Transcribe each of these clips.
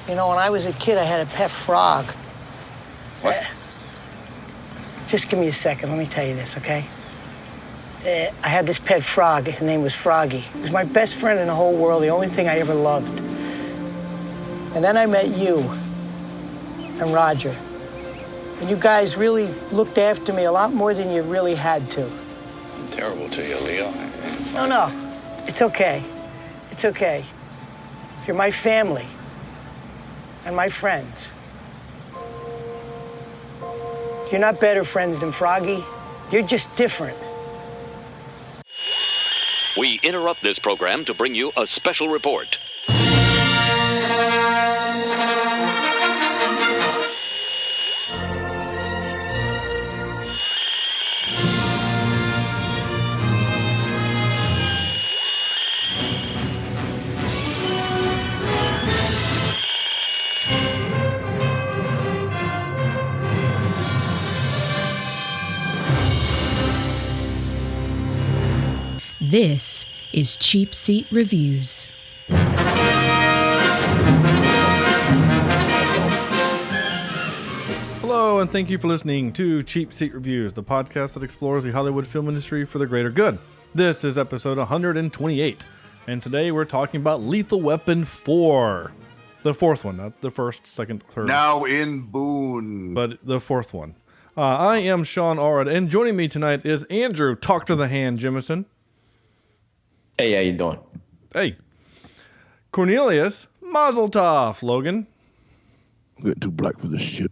You know, when I was a kid, I had a pet frog. What? Just give me a second. Let me tell you this, okay? I had this pet frog. His name was Froggy. He was my best friend in the whole world, the only thing I ever loved. And then I met you and Roger. And you guys really looked after me a lot more than you really had to. I'm terrible to you, Leo. No. It's okay. It's okay. You're my family. And my friends. You're not better friends than Froggy. You're just different. We interrupt this program to bring you a special report. This is Cheapseat Reviews. Hello, and thank you for listening to Cheapseat Reviews, the podcast that explores the Hollywood film industry for the greater good. This is episode 128, and today we're talking about Lethal Weapon 4. The fourth one, not the first, second, third. Now in Boone. But the fourth one. I am Sean Allred, and joining me tonight is Andrew Talk to the Hand Jemison. Hey, how you doing? Hey. Cornelius Mazel Tov, Logan. I'm getting too black for this shit.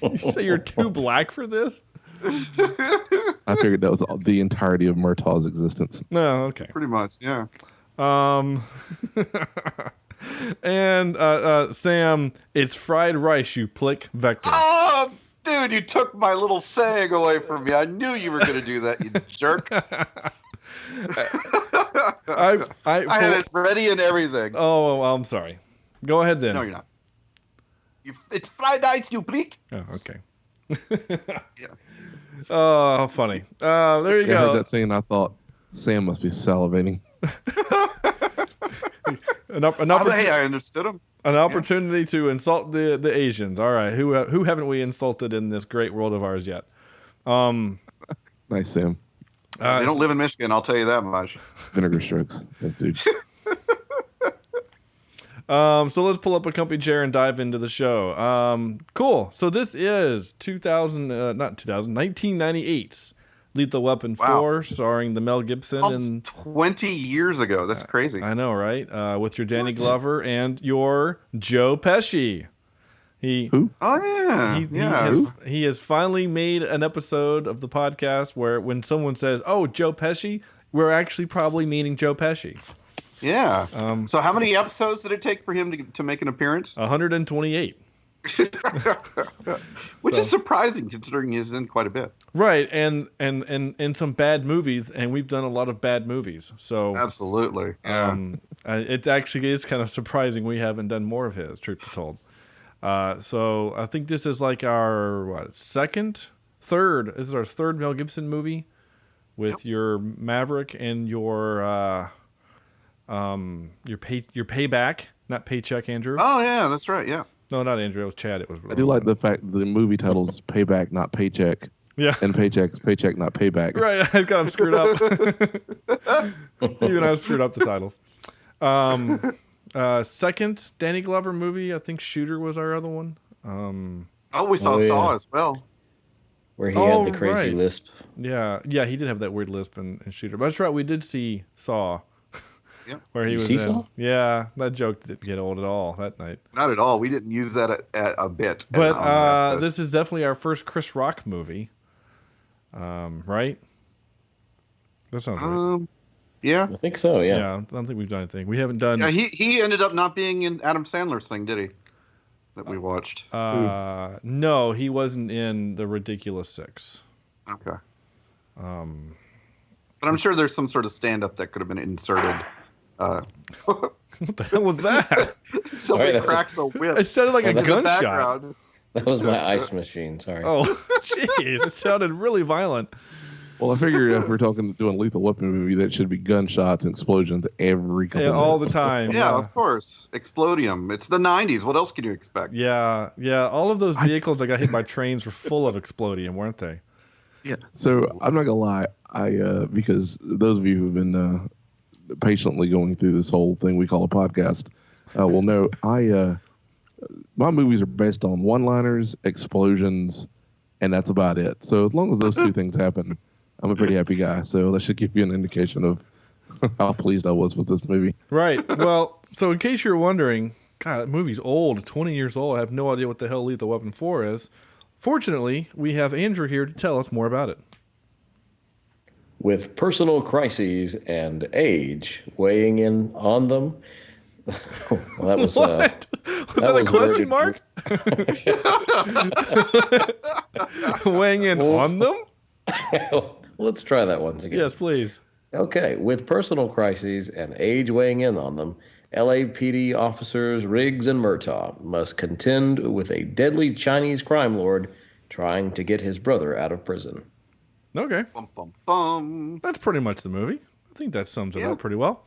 You say you're too black for this? I figured that was the entirety of Murtaugh's existence. No, okay. Pretty much, yeah. And Sam, it's fried rice, you plick Vector. Oh, dude, you took my little saying away from me. I knew you were going to do that, you jerk. I had it ready and everything. Oh, well, I'm sorry. Go ahead then. No, you're not. It's fried rice, you plick. Oh, okay. Yeah. Oh, funny. There you I go. heard that saying, I thought, Sam must be salivating. Hey, I understood him. An opportunity to insult the Asians. All right, who haven't we insulted in this great world of ours yet? Nice, Sam. They don't live in Michigan, I'll tell you that much. Vinegar strokes. That dude. So let's pull up a comfy chair and dive into the show. Cool. So this is 1998's Lethal Weapon 4, starring the Mel Gibson. Almost 20 years ago. That's crazy. I know, right? With your Danny Glover and your Joe Pesci. Who? Oh, yeah. He has finally made an episode of the podcast where when someone says, "Oh, Joe Pesci," we're actually probably meaning Joe Pesci. Yeah. So how many episodes did it take for him to make an appearance? 128. Which is surprising considering he's in quite a bit. Right, and some bad movies, and we've done a lot of bad movies. So absolutely. Yeah. It actually is kind of surprising we haven't done more of his, truth be told. So I think this is like our third. This is our third Mel Gibson movie with your Maverick and your payback, not paycheck, Andrew. Oh yeah, that's right. Yeah. No, not Andrew. It was Chad. It was. I do like the fact that the movie title's Payback, not Paycheck. Yeah. And Paycheck is Paycheck, not Payback. Right. I got them screwed up. Even I screwed up the titles. Second Danny Glover movie, I think Shooter was our other one. We saw Saw as well. Where he had the crazy lisp. Yeah, he did have that weird lisp in Shooter. But that's right, we did see Saw. Yep. Where he was see in. Saw? Yeah, that joke didn't get old at all that night. Not at all. We didn't use that a bit. But this is definitely our first Chris Rock movie. Right? That sounds right. Yeah. I think so, yeah. Yeah, I don't think we've done anything. We haven't done... Yeah, he ended up not being in Adam Sandler's thing, did he? That we watched. No, he wasn't in The Ridiculous Six. Okay. But I'm sure there's some sort of stand-up that could have been inserted. What the hell was that? Somebody cracks a whip. It sounded like a gunshot. That was my ice machine, sorry. Oh, jeez. It sounded really violent. Well, I figure if we're doing Lethal Weapon movie, that should be gunshots and explosions every couple all the minutes. time. Yeah, of course. Explodium. It's the 90s. What else can you expect? Yeah. All of those vehicles that got hit by trains were full of explodium, weren't they? Yeah. So I'm not gonna lie, because those of you who've been patiently going through this whole thing we call a podcast will know my movies are based on one-liners, explosions, and that's about it. So as long as those two things happen, I'm a pretty happy guy. So that should give you an indication of how pleased I was with this movie. Right. Well, so in case you're wondering, God, that movie's old, 20 years old. I have no idea what the hell Lethal Weapon 4 is. Fortunately, we have Andrew here to tell us more about it. With personal crises and age weighing in on them. Well, that was what? Was that a question mark? Weighing in on them? Let's try that once again. Yes, please. Okay. With personal crises and age weighing in on them, LAPD officers Riggs and Murtaugh must contend with a deadly Chinese crime lord trying to get his brother out of prison. Okay. Bum, bum, bum. That's pretty much the movie. I think that sums it up pretty well.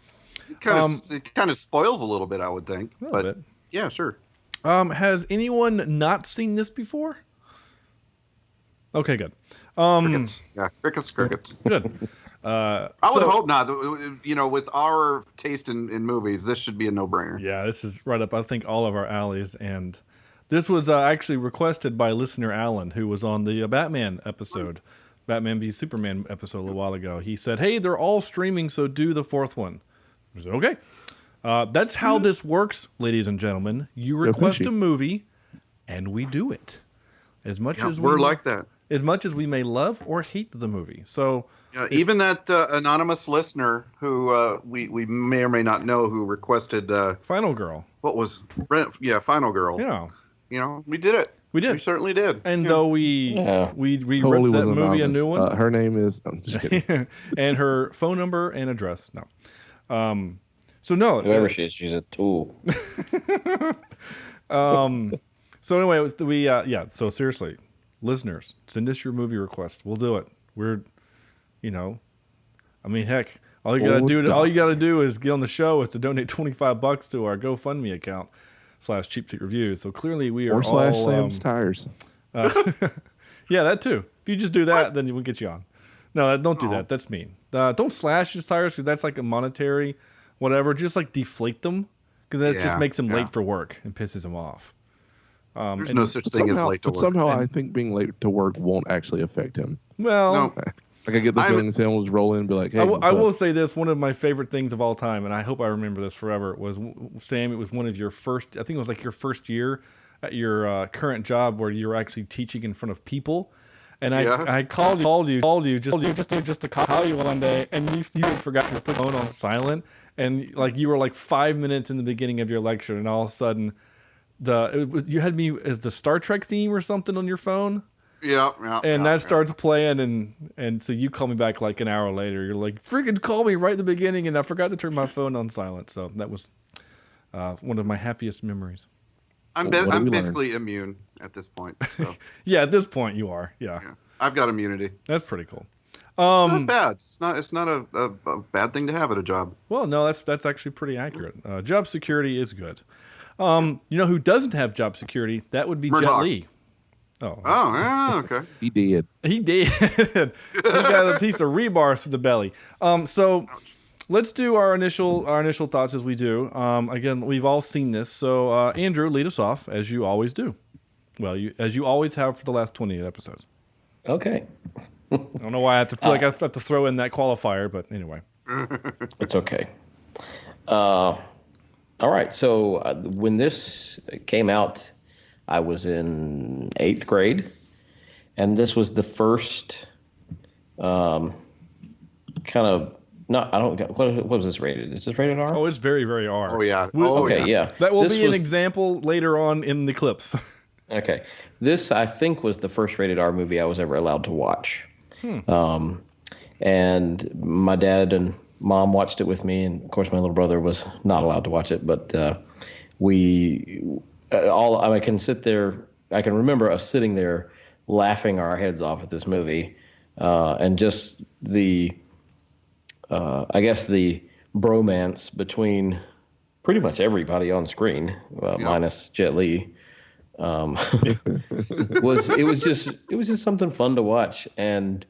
It kind of spoils a little bit, I would think. A little bit. Yeah, sure. Has anyone not seen this before? Okay, good. Crickets. Yeah, crickets. Good. I would hope not. You know, with our taste in movies, this should be a no-brainer. Yeah, this is right up, I think, all of our alleys. And this was actually requested by listener Alan, who was on the Batman episode, Batman v Superman episode a little while ago. He said, hey, they're all streaming, so do the fourth one. I said, okay. That's how this works, ladies and gentlemen. You request a movie, and we do it. As much as we're like that. As much as we may love or hate the movie. So even that anonymous listener who we may or may not know who requested Final Girl. What was Final Girl. Yeah. You know, we did it. We did. We certainly did. And though we totally ripped that movie a new one. Her name is I'm just kidding. And her phone number and address. No. So no. Whoever she is, she's a tool. So anyway, so seriously, listeners, send us your movie request. We'll do it. We're, I mean, heck, all you gotta do is get on the show is to donate $25 to our GoFundMe account /Cheapseat Reviews. So clearly we are all Sam's Tires. Yeah, that too. If you just do that, then we'll get you on. No, don't do that. That's mean. Don't slash his tires because that's like a monetary, whatever. Just like deflate them because that just makes him late for work and pisses him off. There's no such thing as late to work. Somehow I think being late to work won't actually affect him. Well, no. Like I get the feeling Sam will just roll in and be like, hey. I will say this, one of my favorite things of all time, and I hope I remember this forever, was, Sam, it was one of your first, I think it was like your first year at your current job where you were actually teaching in front of people. And I called you just to call you one day, and you forgot your phone on silent, and like you were like 5 minutes in the beginning of your lecture, and all of a sudden, you had me as the Star Trek theme or something on your phone. And that starts playing, and so you call me back like an hour later. You're like, freaking call me right at the beginning, and I forgot to turn my phone on silent. So that was one of my happiest memories. I'm basically immune at this point. So. Yeah, at this point you are. Yeah. I've got immunity. That's pretty cool. It's not bad. It's not a bad thing to have at a job. Well, no, that's actually pretty accurate. Job security is good. You know who doesn't have job security? That would be Jet Li. Oh, yeah, okay. He did. He got a piece of rebar through the belly. So let's do our initial thoughts as we do. Again, we've all seen this. So Andrew, lead us off as you always do. Well, as you always have for the last 28 episodes. Okay. I don't know why I have to feel like I have to throw in that qualifier, but anyway. It's okay. All right. So when this came out, I was in 8th grade, and this was the first kind of what was this rated? Is this rated R? Oh, it's very, very R. Oh yeah. Yeah. That will be an example later on in the clips. Okay. This, I think, was the first rated R movie I was ever allowed to watch. And my dad and mom watched it with me, and of course my little brother was not allowed to watch it, but I can remember us sitting there laughing our heads off at this movie and just the, I guess the bromance between pretty much everybody on screen, minus Jet Li, was just something fun to watch. And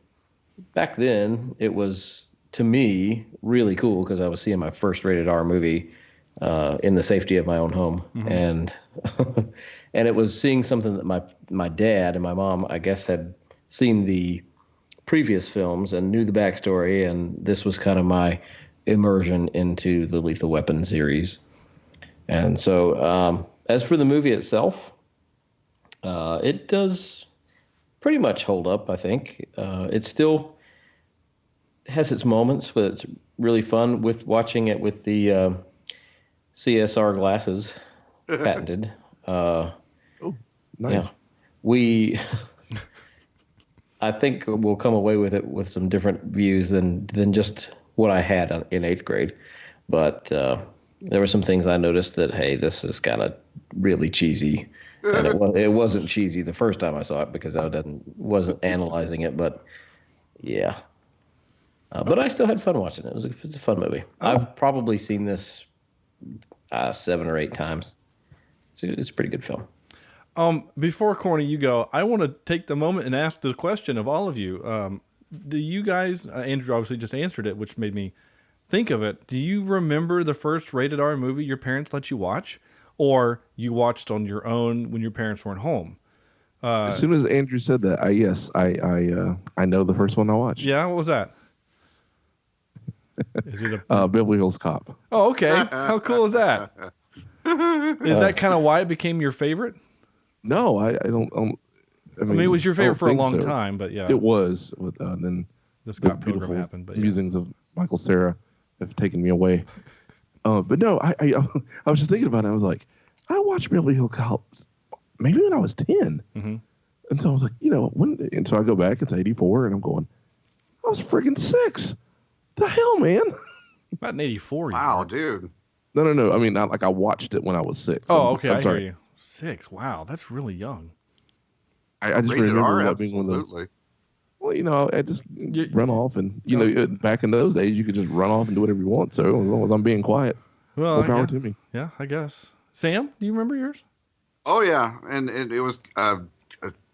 back then, it was, to me, really cool because I was seeing my first rated R movie in the safety of my own home, and and it was seeing something that my dad and my mom, I guess, had seen the previous films and knew the backstory, and this was kind of my immersion into the Lethal Weapon series. And so, as for the movie itself, it does pretty much hold up, I think. It still has its moments, but it's really fun with watching it with the CSR glasses, patented. Oh, nice. Yeah. I think we'll come away with it with some different views than just what I had in 8th grade. But there were some things I noticed that, hey, this is kind of really cheesy. And it wasn't cheesy the first time I saw it because I wasn't analyzing it. But, yeah. But I still had fun watching it. It's a fun movie. I've probably seen this 7 or 8 times. It's a pretty good film. Before Corny, you go, I want to take the moment and ask the question of all of you. Do you guys, Andrew obviously just answered it, which made me think of it. Do you remember the first rated R movie your parents let you watch, or you watched on your own when your parents weren't home? As soon as Andrew said that, I know the first one I watched. Yeah, what was that? Is it Beverly Hills Cop? Oh, okay. How cool is that? Is that kind of why it became your favorite? No, I don't. I mean, it was your favorite for a long time, but yeah, it was. Then the Scott Pilgrim happened. But musings of Michael Cera have taken me away. But no, I was just thinking about it. I was like, I watched Beverly Hills Cop maybe when I was 10, and so I was like, when? And so I go back. It's 84, and I'm going, I was friggin' 6. The hell, man! About in 84. Wow, dude. No. I mean, I watched it when I was 6. Oh, okay. I'm sorry. Hear you. 6. Wow, that's really young. I just Rated remember R, that being one of absolutely. Well, I just run off, and back in those days, you could just run off and do whatever you want. So as long as I'm being quiet, more power to me. Yeah, I guess. Sam, do you remember yours? Oh yeah, and it was. I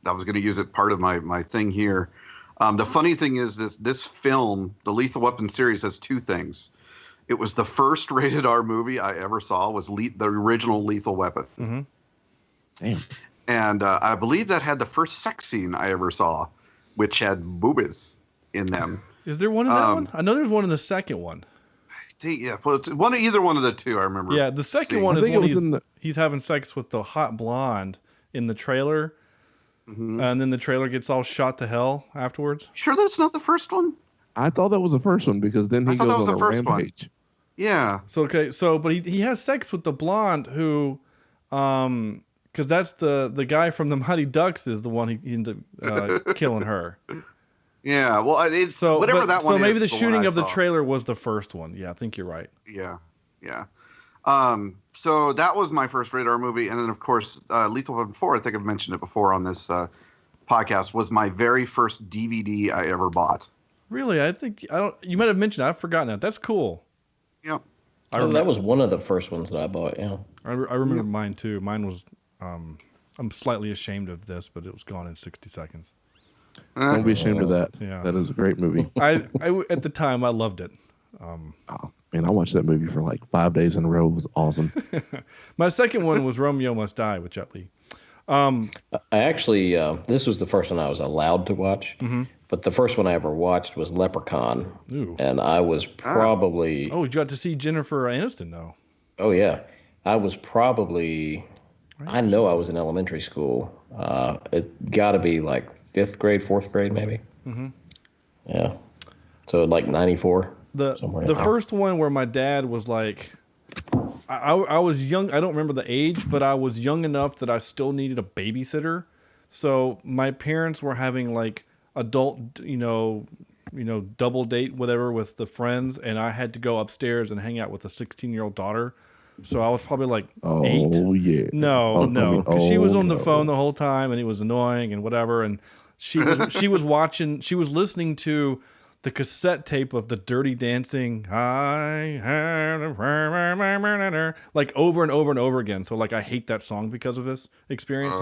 was going to use it part of my thing here. The funny thing is this film, the Lethal Weapon series, has 2 things. It was the first rated R movie I ever saw. Was the original Lethal Weapon. Mm-hmm. Damn. And I believe that had the first sex scene I ever saw, which had boobies in them. Is there one in that one? I know there's one in the second one. Well, it's either one of the 2. I remember. Yeah, the second one is when he's having sex with the hot blonde in the trailer, and then the trailer gets all shot to hell afterwards. Sure, that's not the first one. I thought that was the first one because then he goes on a rampage. One. Yeah. But he has sex with the blonde who, because that's the guy from the Mighty Ducks is the one he ended up killing her. Yeah, well, it's whatever that one is. So maybe the shooting of the trailer was the first one. Yeah, I think you're right. Yeah. So that was my first rated R movie, and then of course, Lethal Weapon 4. I think I've mentioned it before on this podcast. Was my very first DVD I ever bought. Really, you might have mentioned. I've forgotten that. That's cool. Yeah. That was one of the first ones that I bought. Yeah. I remember mine too. Mine was. I'm slightly ashamed of this, but it was gone in 60 seconds. Don't be ashamed of that. Yeah. That is a great movie. I at the time I loved it. Oh man, I watched that movie for like 5 days in a row. It was awesome. My second one was Romeo Must Die with Jet Li. I actually this was the first one I was allowed to watch, but the first one I ever watched was Leprechaun. Ooh. And I was probably you got to see Jennifer Aniston though. Oh yeah, I was probably. I know I was in elementary school. It got to be like 5th grade, 4th grade, maybe. Yeah. So like 94. The first one where my dad was like, I was young. I don't remember the age, but I was young enough that I still needed a babysitter. So my parents were having like adult, double date, whatever, with the friends, and I had to go upstairs and hang out with a 16-year-old daughter. So I was probably like 8. Oh, yeah. No, because she was on the phone the whole time, and it was annoying and whatever. And she was watching, she was listening to the cassette tape of the Dirty Dancing, like over and over and over again. So like I hate that song because of this experience.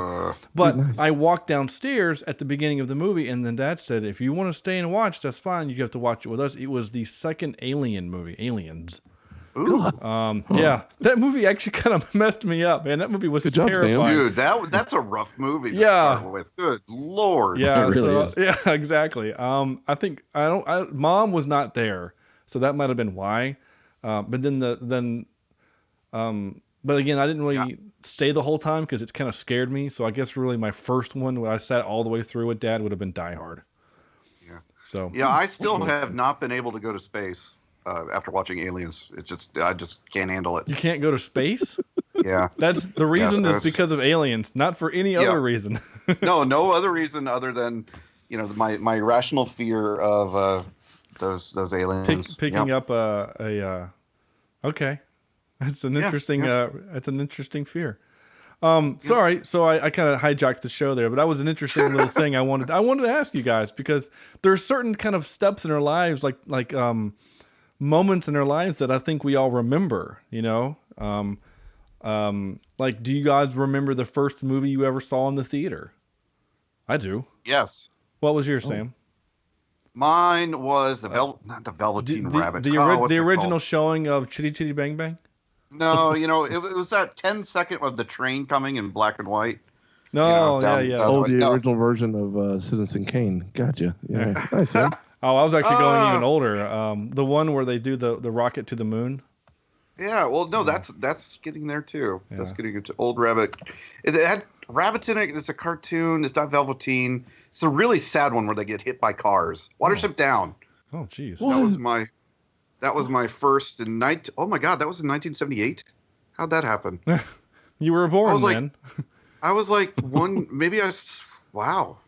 But nice. I walked downstairs at the beginning of the movie, and then Dad said, if you want to stay and watch, that's fine. You have to watch it with us. It was the second Alien movie, Aliens. Ooh. Yeah, that movie actually kind of messed me up, man. That movie was Good job, Sam. terrifying. Dude, that's a rough movie to Yeah. start with. Good Lord. Yeah, It really so is. yeah, exactly. I think Mom was not there, so that might have been why. But then but again, I didn't really stay the whole time because it kind of scared me. So I guess really my first one where I sat all the way through with Dad would have been Die Hard. Yeah. So Yeah, I still have not been able to go to space after watching Aliens. I just can't handle it. you can't go to space. Yeah. That's the reason is that's- because of aliens, not for any other reason. No other reason other than my irrational fear of those aliens. Picking Yep. up okay, that's an interesting that's an interesting fear. Sorry, so I kind of hijacked the show there, but that was an interesting little thing I wanted to ask you guys, because there's certain kind of steps in our lives, like moments in our lives that I think we all remember, like, do you guys remember the first movie you ever saw in the theater? I do. Yes. What was yours, Sam? Mine was not the Velveteen Rabbit. The What's it original called? showing of Chitty Chitty Bang Bang? No, it was that 10-second of the train coming in black and white. No, down- yeah. down- Oh, the No. original version of Citizen Kane. Gotcha. Yeah. Nice, Sam. Oh, I was actually going even older. The one where they do the rocket to the moon. Yeah, well, no, that's getting there too. Yeah. That's getting into Old Rabbit. It had rabbits in it. It's a cartoon. It's not Velveteen. It's a really sad one where they get hit by cars. Watership Down. Oh, jeez. That was my first in Oh my God, that was in 1978. How'd that happen? You were born was like- then. I was like wow.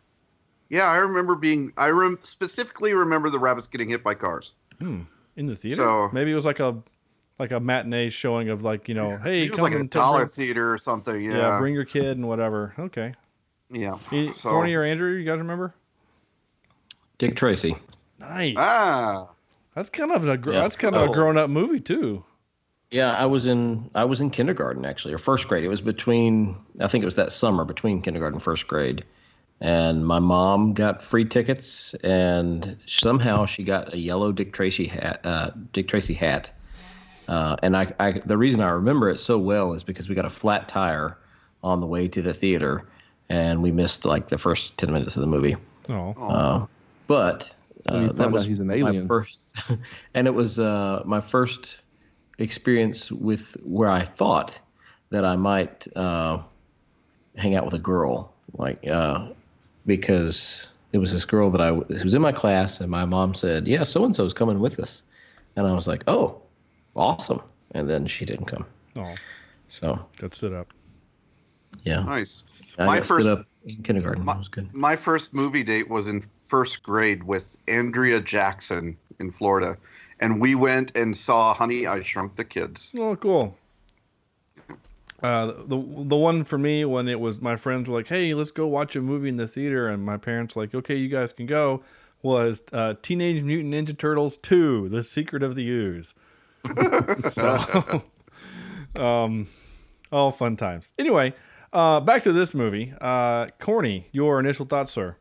Yeah, I remember specifically remember the rabbits getting hit by cars. In the theater? So- Maybe it was like a matinee showing of hey, It was come like a and dollar theater or something. Yeah. bring your kid and whatever. Okay. Yeah. Corny or Andrew, you guys remember? Dick Tracy. Nice. That's kind of a grown up movie too. Yeah, I was in kindergarten actually, or first grade. It was I think it was that summer between kindergarten and first grade. And my mom got free tickets, and somehow she got a yellow Dick Tracy hat. And the reason I remember it so well is because we got a flat tire on the way to the theater, and we missed like the first 10 minutes of the movie. Oh. But that was he's an alien. my first, and it was my first experience with where I thought that I might hang out with a girl, because it was this girl who was in my class, and my mom said, "Yeah, so and so is coming with us," and I was like, "Oh, awesome!" And then she didn't come. Oh. So Got stood up. yeah, Nice. I got stood up in kindergarten. That was good. My first movie date was in first grade with Andrea Jackson in Florida, and we went and saw Honey, I Shrunk the Kids. Oh, cool. The one for me when it was my friends were like, "Hey, let's go watch a movie in the theater," and my parents were like, "Okay, you guys can go," was Teenage Mutant Ninja Turtles 2: The Secret of the Ooze. So, all fun times. Anyway, back to this movie. Corny, your initial thoughts, sir?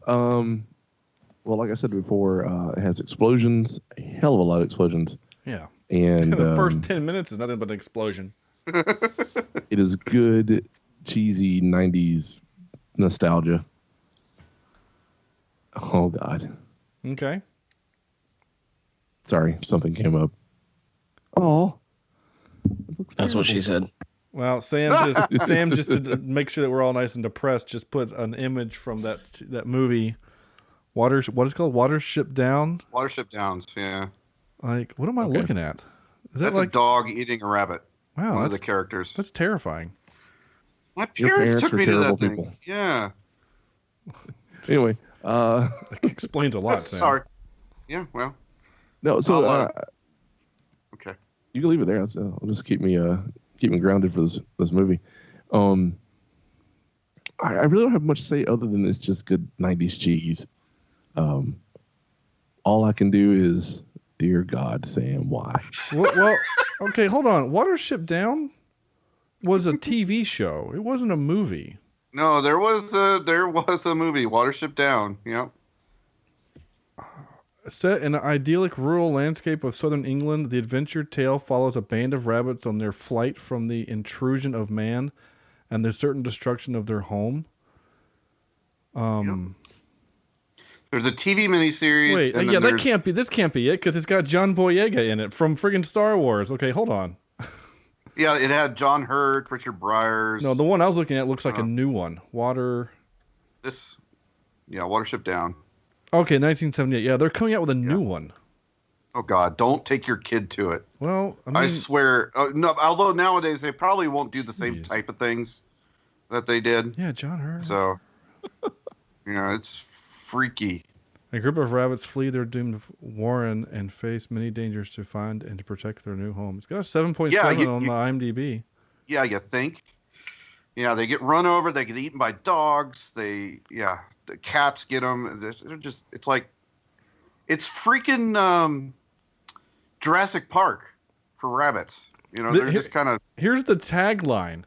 Well, like I said before, it has explosions, a hell of a lot of explosions. Yeah. And The first 10 minutes is nothing but an explosion. it is good, cheesy 90s nostalgia. Oh, God. Okay. Sorry, something came up. Oh. That's what she said. Well, Sam just to make sure that we're all nice and depressed, just put an image from that movie, what is it called? Watership Down? Watership Downs, yeah. Like, what am I looking at? Is that That's a dog eating a rabbit. Wow, One of the characters. That's terrifying. My Your parents parents took are me to that terrible thing. people. Yeah. Anyway, That explains a lot, Sam. Sorry. Yeah, well, no, so okay. you can leave it there. I'll just keep me grounded for this movie. I really don't have much to say other than it's just good 90s cheese. All I can do is, dear God, Sam, why? Well, okay, hold on. Watership Down was a TV show. It wasn't a movie. No, there was a movie, Watership Down. Yep. Set in an idyllic rural landscape of southern England, the adventure tale follows a band of rabbits on their flight from the intrusion of man and the certain destruction of their home. Yep. There's a TV miniseries. Wait, yeah, this can't be it because it's got John Boyega in it from friggin' Star Wars. Okay, hold on. Yeah, it had John Hurt, Richard Bryars. No, the one I was looking at looks like a new one. Watership Down. Okay, 1978. Yeah, they're coming out with a new one. Oh God, don't take your kid to it. Well, I swear. No, although nowadays they probably won't do the same type of things that they did. Yeah, John Hurt. So, it's freaky. A group of rabbits flee their doomed warren and face many dangers to find and to protect their new home. It's got a 7.7 on the IMDb. Yeah, you think? Yeah, they get run over. They get eaten by dogs. The cats get them. It's freaking Jurassic Park for rabbits. They're just kind of. Here's the tagline.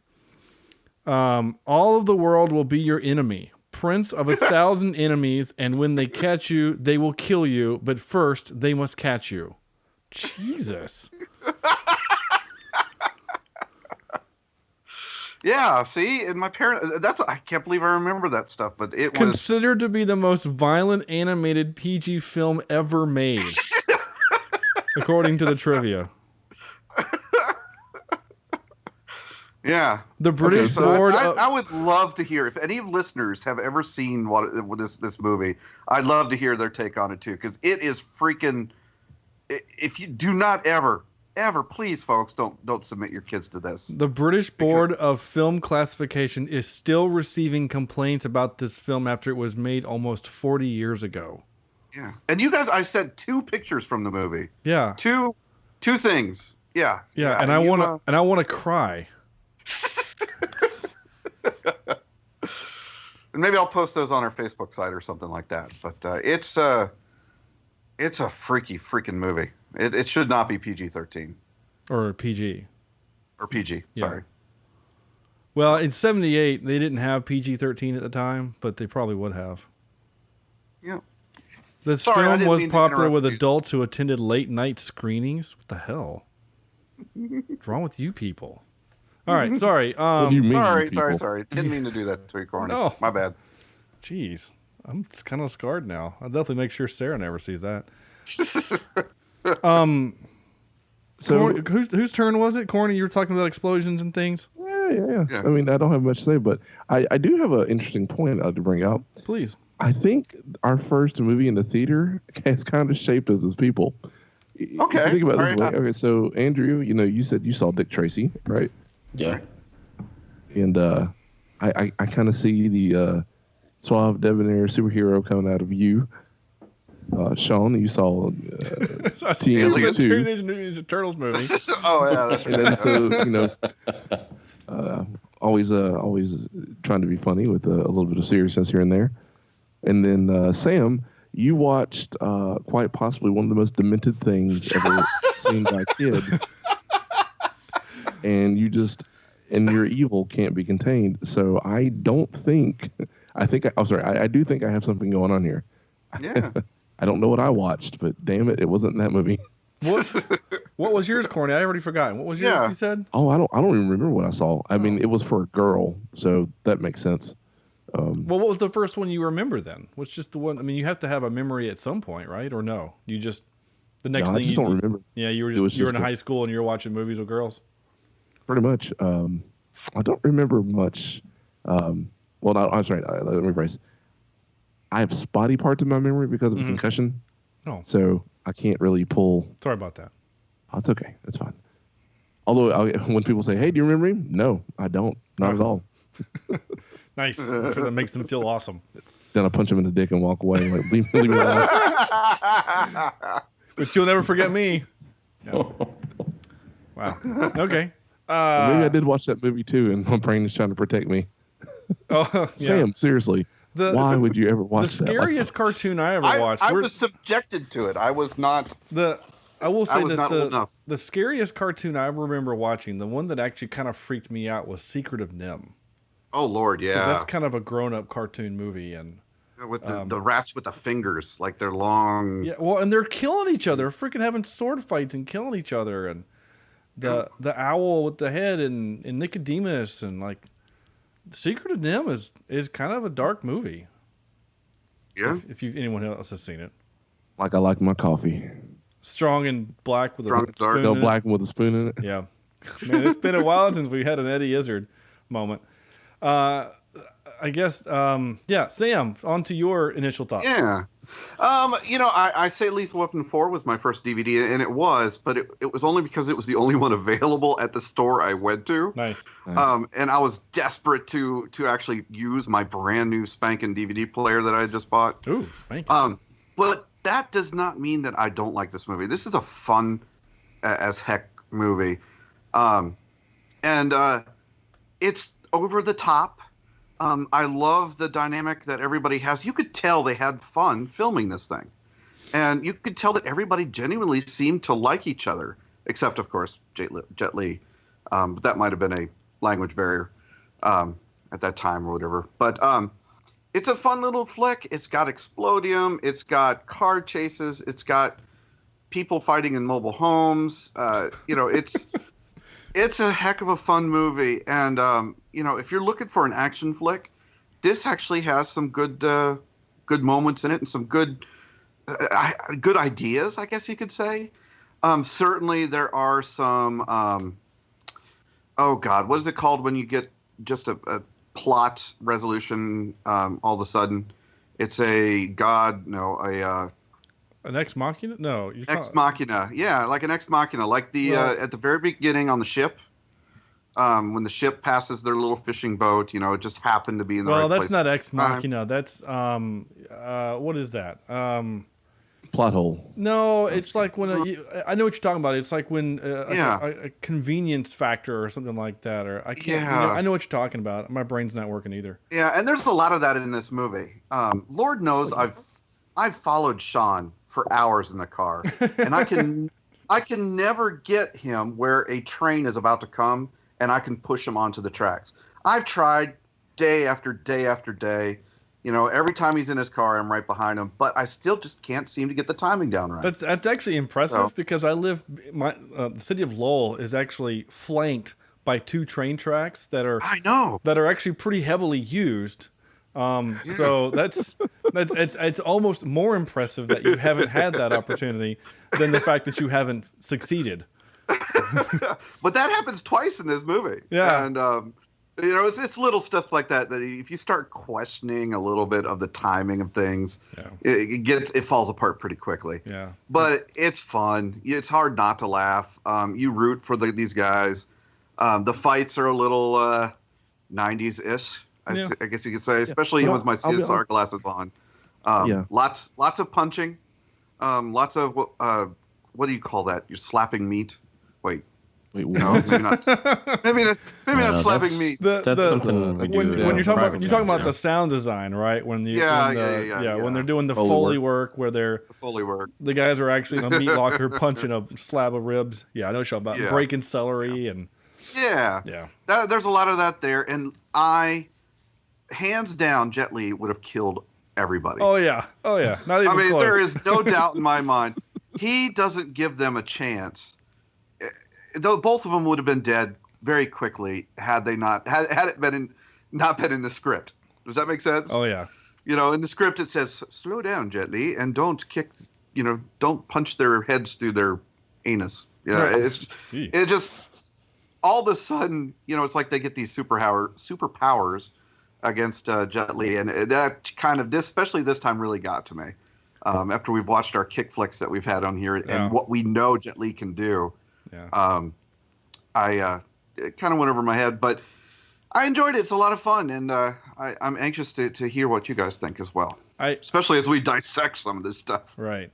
All of the world will be your enemy. Prince of 1,000 enemies, and when they catch you, they will kill you. But first, they must catch you. Jesus. Yeah, see, and my parents. I can't believe I remember that stuff, but it was considered to be the most violent animated PG film ever made, according to the trivia. Yeah, the British board. I would love to hear if any listeners have ever seen this movie. I'd love to hear their take on it too, because it is freaking. If you do not ever, please, folks, don't submit your kids to this. The British Board of Film Classification is still receiving complaints about this film after it was made almost 40 years ago. Yeah, and you guys, I sent 2 pictures from the movie. Yeah, two things. Yeah, and I want to cry. And maybe I'll post those on our Facebook site or something like that. But it's a freaking movie. It should not be PG-13 or PG or PG. Yeah. Sorry. Well, in '78 they didn't have PG-13 at the time, but they probably would have. Yeah. This film was popular with adults who attended late night screenings. What the hell? What's wrong with you people? All right, sorry. What do you mean, sorry. Didn't mean to do that to you, Corny. No. My bad. Jeez, I'm kind of scarred now. I'll definitely make sure Sarah never sees that. So whose turn was it, Corny? You were talking about explosions and things. Yeah. I mean, I don't have much to say, but I do have an interesting point I'd like to bring up. Please. I think our first movie in the theater has kind of shaped us as people. Okay. Think about it this way. Okay, so Andrew, you said you saw Dick Tracy, right? Yeah. And I kind of see the suave, debonair superhero coming out of you. Sean, you saw Teenage Mutant Ninja Turtles movie. Oh yeah, that's right. And then so always trying to be funny with a little bit of seriousness here and there. And then Sam, you watched quite possibly one of the most demented things ever seen by a kid. And and your evil can't be contained. So I do think I have something going on here. Yeah. I don't know what I watched, but damn it, it wasn't that movie. What was yours, Corny? I already forgotten. What was yours? You said? Oh, I don't even remember what I saw. I mean, it was for a girl, so that makes sense. Well, what was the first one you remember then? What's just the one? I mean, you have to have a memory at some point, right? Or no? You just the next thing I just don't remember. Yeah, you were in high school and you were watching movies with girls. Pretty much. I don't remember much. I'm sorry. Let me rephrase. I have spotty parts of my memory because of a concussion. Oh. So I can't really pull. Sorry about that. Oh, it's okay. That's fine. Although when people say, "Hey, do you remember him?" No, I don't. Not at all. Nice. I'm sure that makes them feel awesome. Then I punch him in the dick and walk away. Like, leave me alone. But you'll never forget me. No. Wow. Okay. Maybe I did watch that movie too, and my brain is trying to protect me. Oh, yeah. Sam, seriously, why would you ever watch the that? scariest cartoon I ever watched? I was subjected to it. I was not. I will say this: not old enough. the scariest cartoon I remember watching, the one that actually kind of freaked me out, was Secret of Nim. Oh Lord, yeah. That's kind of a grown-up cartoon movie, and with the rats with the fingers, like they're long. Yeah, well, and they're killing each other, freaking having sword fights and killing each other, and the owl with the head and Nicodemus, and like Secret of Nim is kind of a dark movie. Yeah. If anyone else has seen it. Like I like my coffee. Strong and black with a spoon. No black with a spoon in it. Yeah, man, it's been a while since we had an Eddie Izzard moment. I guess, yeah, Sam, on to your initial thoughts. Yeah. I say Lethal Weapon 4 was my first DVD, and it was, but it was only because it was the only one available at the store I went to. Nice. And I was desperate to actually use my brand new spanking DVD player that I just bought. Ooh, spanking. But that does not mean that I don't like this movie. This is a fun as heck movie. It's over the top. I love the dynamic that everybody has. You could tell they had fun filming this thing. And you could tell that everybody genuinely seemed to like each other, except, of course, Jet Li. But that might have been a language barrier at that time or whatever. But it's a fun little flick. It's got explodium. It's got car chases. It's got people fighting in mobile homes. It's a heck of a fun movie. And, if you're looking for an action flick, this actually has some good moments in it and some good ideas, I guess you could say. Certainly there are some, what is it called when you get just a plot resolution all of a sudden? It's an Ex Machina? No. Ex Machina. Yeah, like an Ex Machina. Like at the very beginning on the ship, when the ship passes their little fishing boat, it just happened to be in the right place. Well, that's not Ex Machina. That's, what is that? Plot hole. No, it's like when I know what you're talking about. It's like when a convenience factor or something like that. Or I can't. I know what you're talking about. My brain's not working either. Yeah, and there's a lot of that in this movie. Lord knows I've followed Sean for hours in the car, and I can never get him where a train is about to come, and I can push him onto the tracks. I've tried day after day after day. Every time he's in his car, I'm right behind him, but I still just can't seem to get the timing down right. That's actually impressive because the city of Lowell is actually flanked by 2 train tracks that are actually pretty heavily used. So it's almost more impressive that you haven't had that opportunity than the fact that you haven't succeeded. But that happens twice in this movie. Yeah. And, it's little stuff like that if you start questioning a little bit of the timing of things, it falls apart pretty quickly. Yeah. But it's fun. It's hard not to laugh. You root for these guys. The fights are a little 90s-ish, I guess you could say, especially with my CSR glasses on. Lots of punching. Lots of what do you call that? You're slapping meat. Wait, no, maybe not slapping meat. That's something we do. When you're talking about the sound design, right? When they're doing the Foley work, where the guys are actually in a meat locker punching a slab of ribs. Yeah, I know what you're talking about. Breaking celery and there's a lot of that there, and hands down, Jet Li would have killed everybody. Oh yeah, not even close. There is no doubt in my mind. He doesn't give them a chance. Though both of them would have been dead very quickly had they not it been not been in the script. Does that make sense? Oh yeah. In the script it says, "Slow down, Jet Li, and don't kick. Don't punch their heads through their anus." It just all of a sudden, it's like they get these superpowers against Jet Li, and that kind of especially this time really got to me. After we've watched our kick flicks that we've had on here and what we know Jet Li can do. Yeah. It kind of went over my head, but I enjoyed it. It's a lot of fun, and I'm anxious to hear what you guys think as well. Especially as we dissect some of this stuff. Right.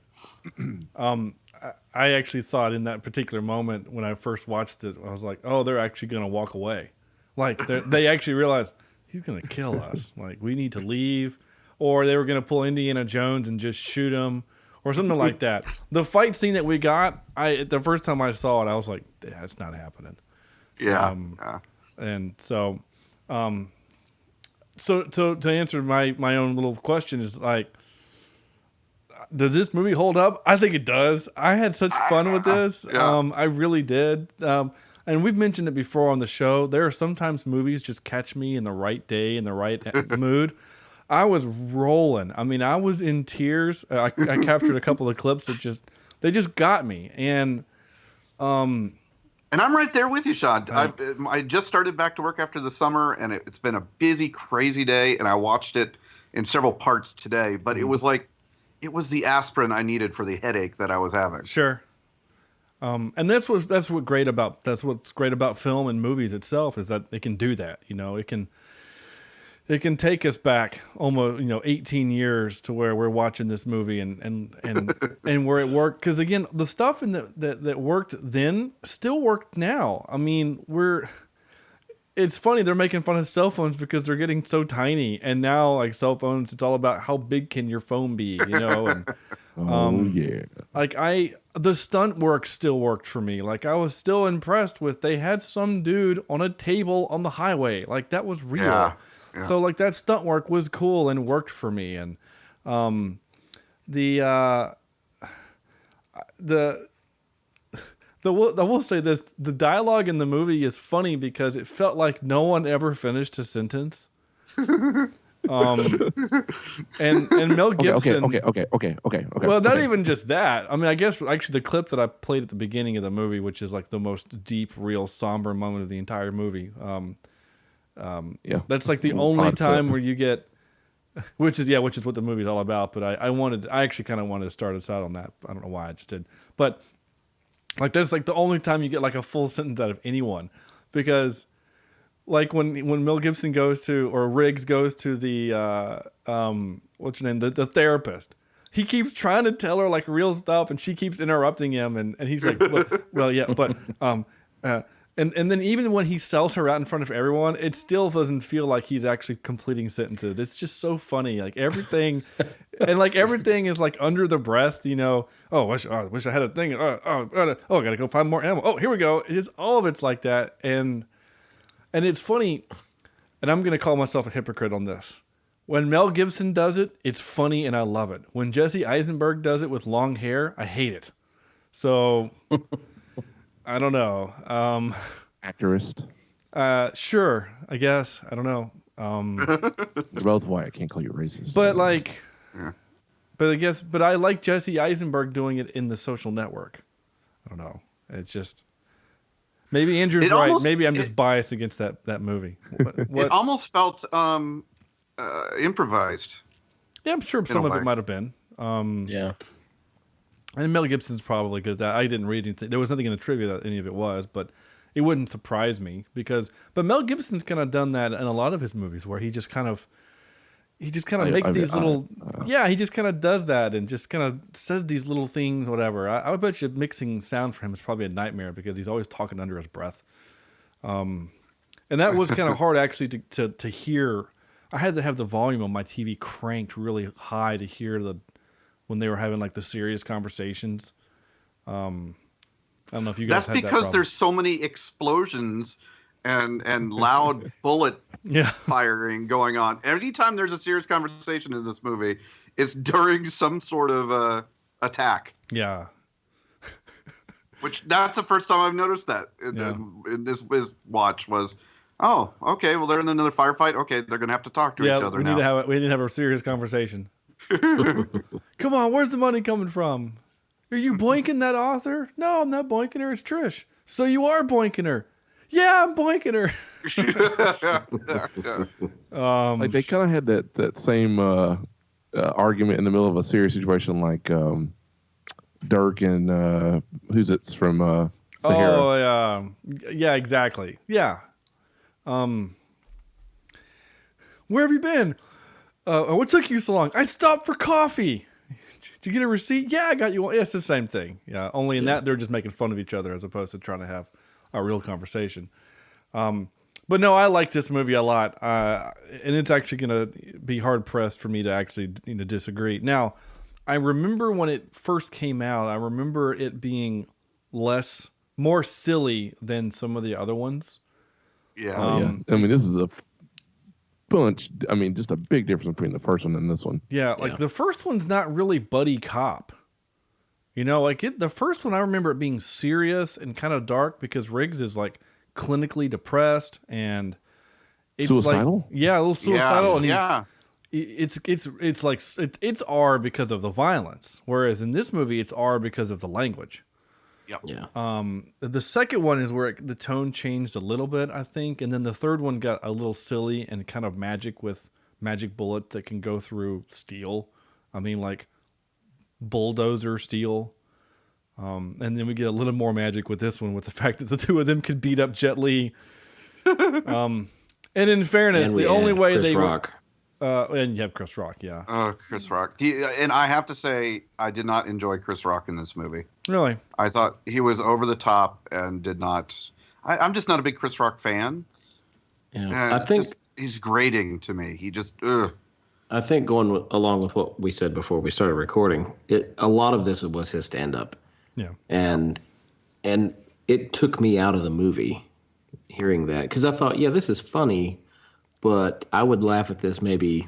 I actually thought in that particular moment when I first watched it, I was like, "Oh, they're actually going to walk away." Like they actually realized he's gonna kill us. Like, we need to leave, or they were gonna pull Indiana Jones and just shoot him, or something like that. The fight scene that we got, the first time I saw it, I was like, that's not happening. Yeah. And so, to answer my own little question is like, does this movie hold up? I think it does. I had such fun with this. Yeah. I really did. And we've mentioned it before on the show. There are sometimes movies just catch me in the right day, in the right mood. I was rolling. I mean, I was in tears. I captured a couple of clips that they just got me. And I'm right there with you, Sean. I just started back to work after the summer, and it's been a busy, crazy day, and I watched it in several parts today. But it was like, it was the aspirin I needed for the headache that I was having. Sure. And that's what's great about film and movies itself, is that it can do that. You know, it can take us back almost 18 years to where we're watching this movie and where it worked. Because again, the stuff that worked then still worked now. I mean, it's funny, they're making fun of cell phones because they're getting so tiny, and now like cell phones, it's all about how big can your phone be, and like the stunt work still worked for me. Like, I was still impressed with, they had some dude on a table on the highway, like that was real. Yeah. So like that stunt work was cool and worked for me. And I will say this: the dialogue in the movie is funny because it felt like no one ever finished a sentence. And Mel Gibson. Okay. Well, not even just that. I mean, I guess actually the clip that I played at the beginning of the movie, which is like the most deep, real, somber moment of the entire movie. That's like the only time where you get, which is what the movie's all about. But I actually kind of wanted to start us out on that. I don't know why, I just did. But like, that's like the only time you get like a full sentence out of anyone, because like when Mel Gibson goes to, or Riggs goes to the what's her name, the therapist, he keeps trying to tell her like real stuff, and she keeps interrupting him, and he's like, well yeah, but and then even when he sells her out in front of everyone, it still doesn't feel like he's actually completing sentences. It's just so funny. Like everything, and like everything is like under the breath, Oh, wish I had a thing. I gotta go find more ammo. Oh, here we go. All of it's like that, and it's funny. And I'm gonna call myself a hypocrite on this. When Mel Gibson does it, it's funny and I love it. When Jesse Eisenberg does it with long hair, I hate it. So. I don't know. Actorist. Sure, I guess. I don't know. You're both white. I can't call you racist. But like, but I like Jesse Eisenberg doing it in The Social Network. I don't know. It's just, maybe Andrew's right. Maybe I'm just biased against that movie. What? It almost felt improvised. Yeah, I'm sure some of it might have been. Yeah. And Mel Gibson's probably good at that. I didn't read anything. There was nothing in the trivia that any of it was, but it wouldn't surprise me but Mel Gibson's kind of done that in a lot of his movies, where he just kind of makes these little, he just kind of does that and just kind of says these little things, whatever. I bet you mixing sound for him is probably a nightmare because he's always talking under his breath. And that was kind of hard actually to hear. I had to have the volume on my TV cranked really high to hear when they were having like the serious conversations. I don't know if you guys had that problem. That's because there's so many explosions and loud bullet firing going on. Anytime there's a serious conversation in this movie, it's during some sort of attack. Yeah. Which that's the first time I've noticed that in this watch was, oh, okay, well they're in another firefight. Okay, they're gonna have to talk to each other we now. We need to have a serious conversation. Come on, where's the money coming from? Are you boinking that author? No, I'm not boinking her. It's Trish. So you are boinking her. Yeah, I'm boinking her. Like they kind of had that same argument in the middle of a serious situation, like Dirk and who's it's from Sahara. Oh yeah, exactly. Yeah. Where have you been? What took you so long? I stopped for coffee. Did you get a receipt? Yeah, I got you one. Yeah, it's the same thing. Yeah, only in that they're just making fun of each other as opposed to trying to have a real conversation. But But no, I like this movie a lot, and it's actually going to be hard pressed for me to actually disagree. Now, I remember when it first came out, I remember it being more silly than some of the other ones. Yeah. I mean, this is a bunch. I mean, just a big difference between the first one and this one. Yeah, like the first one's not really buddy cop. The first one I remember it being serious and kind of dark because Riggs is like clinically depressed and it's suicidal. Like, a little suicidal, and yeah. it's R because of the violence, whereas in this movie it's R because of the language. Yep. Yeah. The second one is where the tone changed a little bit, I think, and then the third one got a little silly and kind of magic with magic bullet that can go through steel. I mean, like bulldozer steel. And then we get a little more magic with this one with the fact that the two of them could beat up Jet Li. And in fairness, the only way Chris they Rock. And you have Chris Rock, yeah. Oh, Chris Rock. And I have to say, I did not enjoy Chris Rock in this movie. Really? I thought he was over the top and did not. I'm just not a big Chris Rock fan. Yeah. I think he's grating to me. He just. Ugh. I think going along with what we said before we started recording, a lot of this was his stand-up. Yeah. And it took me out of the movie hearing that because I thought, this is funny, but I would laugh at this maybe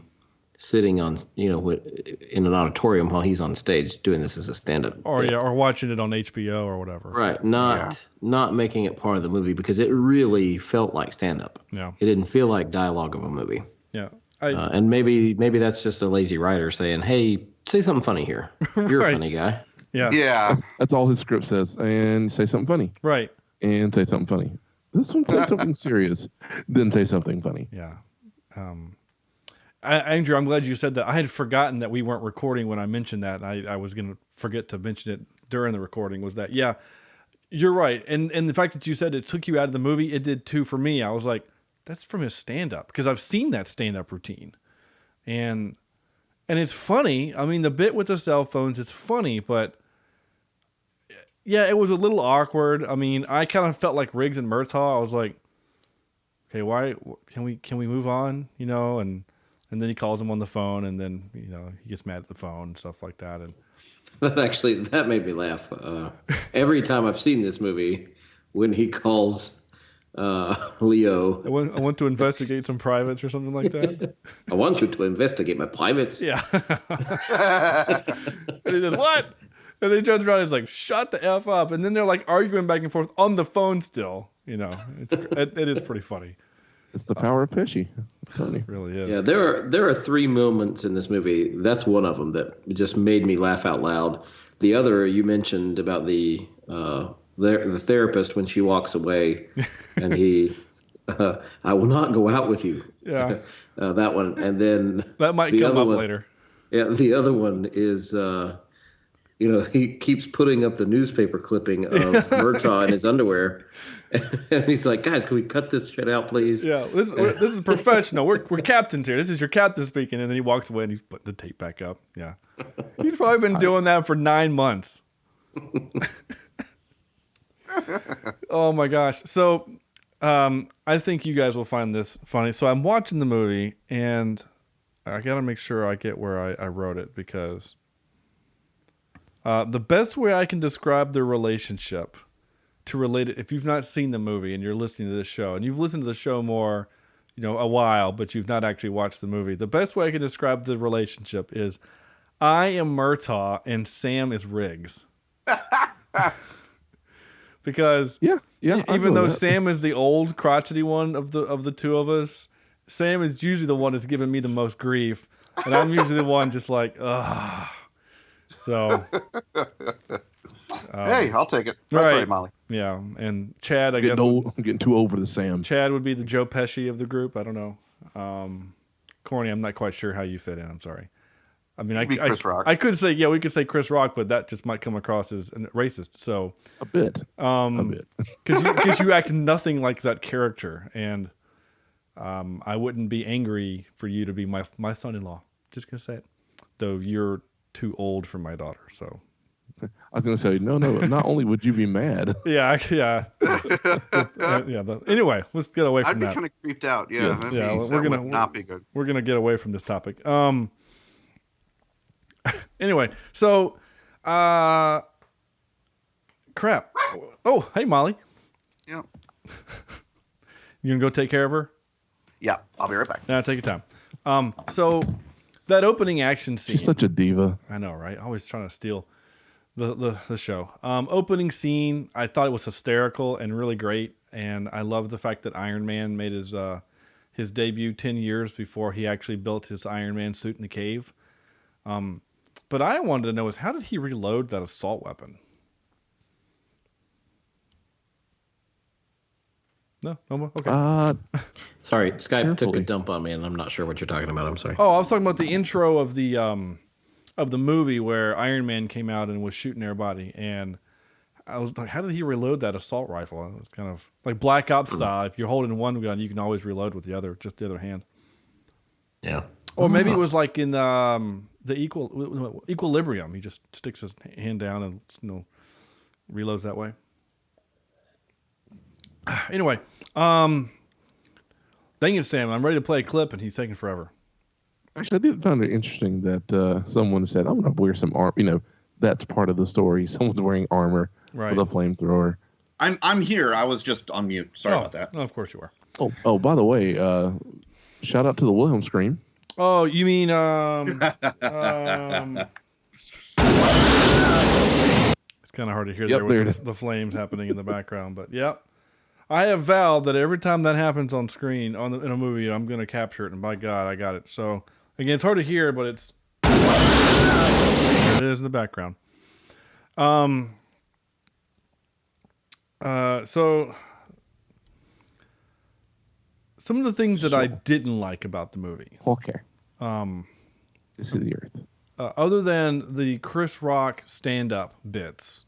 sitting on, in an auditorium while he's on stage doing this as a stand-up. Or watching it on HBO or whatever. Right. Not making it part of the movie because it really felt like stand-up. Yeah. It didn't feel like dialogue of a movie. Yeah. And maybe that's just a lazy writer saying, hey, say something funny here. You're a funny guy. Yeah. Yeah. That's all his script says. And say something funny. Right. And say something funny. This one said something serious, then say something funny. Yeah. Andrew, I'm glad you said that. I had forgotten that we weren't recording when I mentioned that. And I was going to forget to mention it during the recording was that, you're right. And the fact that you said it took you out of the movie, it did too for me. I was like, that's from his stand-up because I've seen that stand-up routine. And it's funny. I mean, the bit with the cell phones is funny, but yeah, it was a little awkward. I mean, I kind of felt like Riggs and Murtaugh. I was like, okay, why can we move on? And then he calls him on the phone, and then he gets mad at the phone and stuff like that. And that made me laugh. Every time I've seen this movie, when he calls Leo, I want to investigate some privates or something like that. I want you to investigate my privates. Yeah. And he says, what? And then he turns around and is like, shut the F up. And then they're like arguing back and forth on the phone still. It is pretty funny. It's the power of Pesci. It really is. Yeah, there are 3 moments in this movie. That's one of them that just made me laugh out loud. The other you mentioned about the therapist when she walks away and he, I will not go out with you. Yeah. That one. And then that might come up later. Yeah. The other one is, he keeps putting up the newspaper clipping of Murtaugh in his underwear. And he's like, guys, can we cut this shit out, please? Yeah, this is professional. We're captains here. This is your captain speaking. And then he walks away and he's putting the tape back up. Yeah. He's probably been doing that for 9 months. Oh, my gosh. So I think you guys will find this funny. So I'm watching the movie, and I got to make sure I get where I wrote it because the best way I can describe their relationship to relate it, if you've not seen the movie and you're listening to this show, and you've listened to the show more, a while, but you've not actually watched the movie, the best way I can describe the relationship is I am Murtaugh and Sam is Riggs. Because even though Sam is the old crotchety one of the two of us, Sam is usually the one that's giving me the most grief, and I'm usually the one just like, ugh. So, hey, I'll take it. That's right, Molly. Yeah, and Chad, I'm getting too old for the Sam. Chad would be the Joe Pesci of the group. I don't know. Corny, I'm not quite sure how you fit in. I'm sorry. I mean, Chris Rock. I could say, we could say Chris Rock, but that just might come across as racist. So a bit, because you act nothing like that character, and I wouldn't be angry for you to be my son-in-law. Just gonna say it, though you're too old for my daughter. So I was going to say, no. Not only would you be mad. Yeah. Anyway, let's get away from I'd be that. kind of creeped out. Yeah. Yes. Yeah, That would not be good. We're gonna get away from this topic. Anyway, so, crap. Oh, hey, Molly. Yeah. You gonna go take care of her? Yeah. I'll be right back. No, take your time. So that opening action scene. She's such a diva. I know, right? Always trying to steal the show. Opening scene, I thought it was hysterical and really great, and I love the fact that Iron Man made his debut 10 years before he actually built his Iron Man suit in the cave. But I wanted to know is how did he reload that assault weapon? No more? Okay. Sorry, Skype took a Carefully. dump on me, and I'm not sure what you're talking about. I'm sorry. Oh, I was talking about the intro of the movie where Iron Man came out and was shooting everybody, and I was like, how did he reload that assault rifle? It was kind of like Black Ops style. If you're holding one gun, you can always reload with the other hand. Yeah. Or maybe it was like in the Equilibrium. He just sticks his hand down and reloads that way. Anyway, dang it, Sam! I'm ready to play a clip, and he's taking forever. Actually, I did find it interesting that someone said, I'm going to wear some armor. That's part of the story. Someone's wearing armor Right. with a flamethrower. I'm here. I was just on mute. Sorry about that. No, of course you are. Oh, by the way, shout out to the Wilhelm scream. Oh, you mean it's kind of hard to hear Yep, there there it with the flames happening in the background, but yep. I have vowed that every time that happens on screen in a movie, I'm going to capture it, and by God, I got it. So again, it's hard to hear, but it's there it is in the background. So some of the things that I didn't like about the movie. Okay. This is the Earth. Other than the Chris Rock stand-up bits,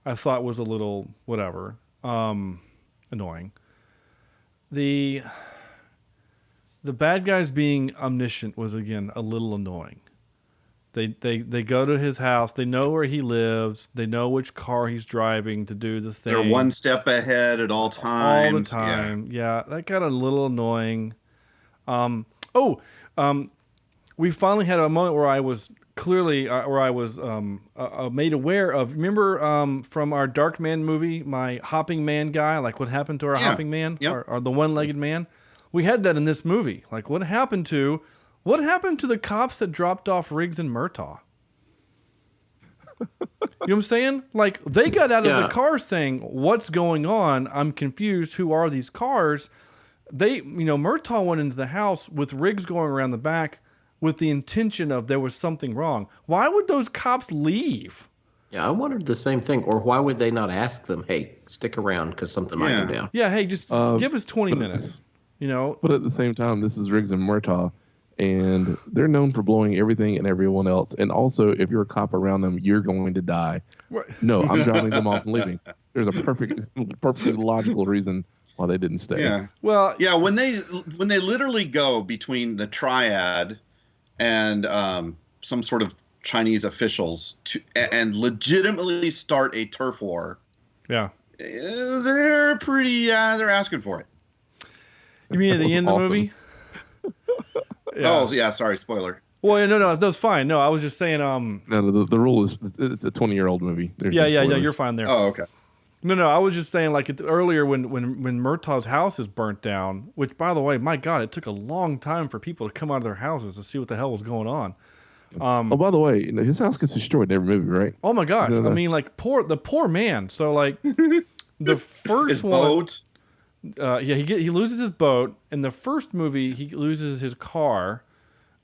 I thought was a little whatever, annoying. The bad guys being omniscient was again a little annoying. They go to his house. They know where he lives. They know which car he's driving to do the thing. They're one step ahead at all times. All the time. Yeah, that got a little annoying. We finally had a moment where I was clearly, made aware of. Remember from our Dark Man movie, my hopping man guy, like what happened to our hopping man, or the one-legged man? We had that in this movie. Like what happened to the cops that dropped off Riggs and Murtaugh? You know what I'm saying? Like they got out of the car saying, "What's going on? I'm confused. Who are these cars?" Murtaugh went into the house with Riggs going around the back with the intention of there was something wrong. Why would those cops leave? Yeah, I wondered the same thing. Or why would they not ask them, hey, stick around because something might go down? Yeah, hey, just give us 20 minutes. But at the same time, this is Riggs and Murtaugh, and they're known for blowing everything and everyone else. And also, if you're a cop around them, you're going to die. Right. No, I'm driving them off and leaving. There's a perfectly logical reason why they didn't stay. Yeah. Well, yeah. When they literally go between the triad and some sort of Chinese officials and legitimately start a turf war. Yeah. They're pretty. They're asking for it. You mean at the end of the movie? Yeah. Oh, yeah. Sorry, spoiler. Well, no, that's fine. No, I was just saying. No, the rule is it's a 20-year-old movie. There's no spoilers. You're fine there. Oh, okay. No, I was just saying like earlier when Murtaugh's house is burnt down, which by the way, my God, it took a long time for people to come out of their houses to see what the hell was going on. By the way, his house gets destroyed in every movie, right? Oh my gosh! I mean, like the poor man. So like the first his one, boat. He loses his boat. In the first movie, he loses his car.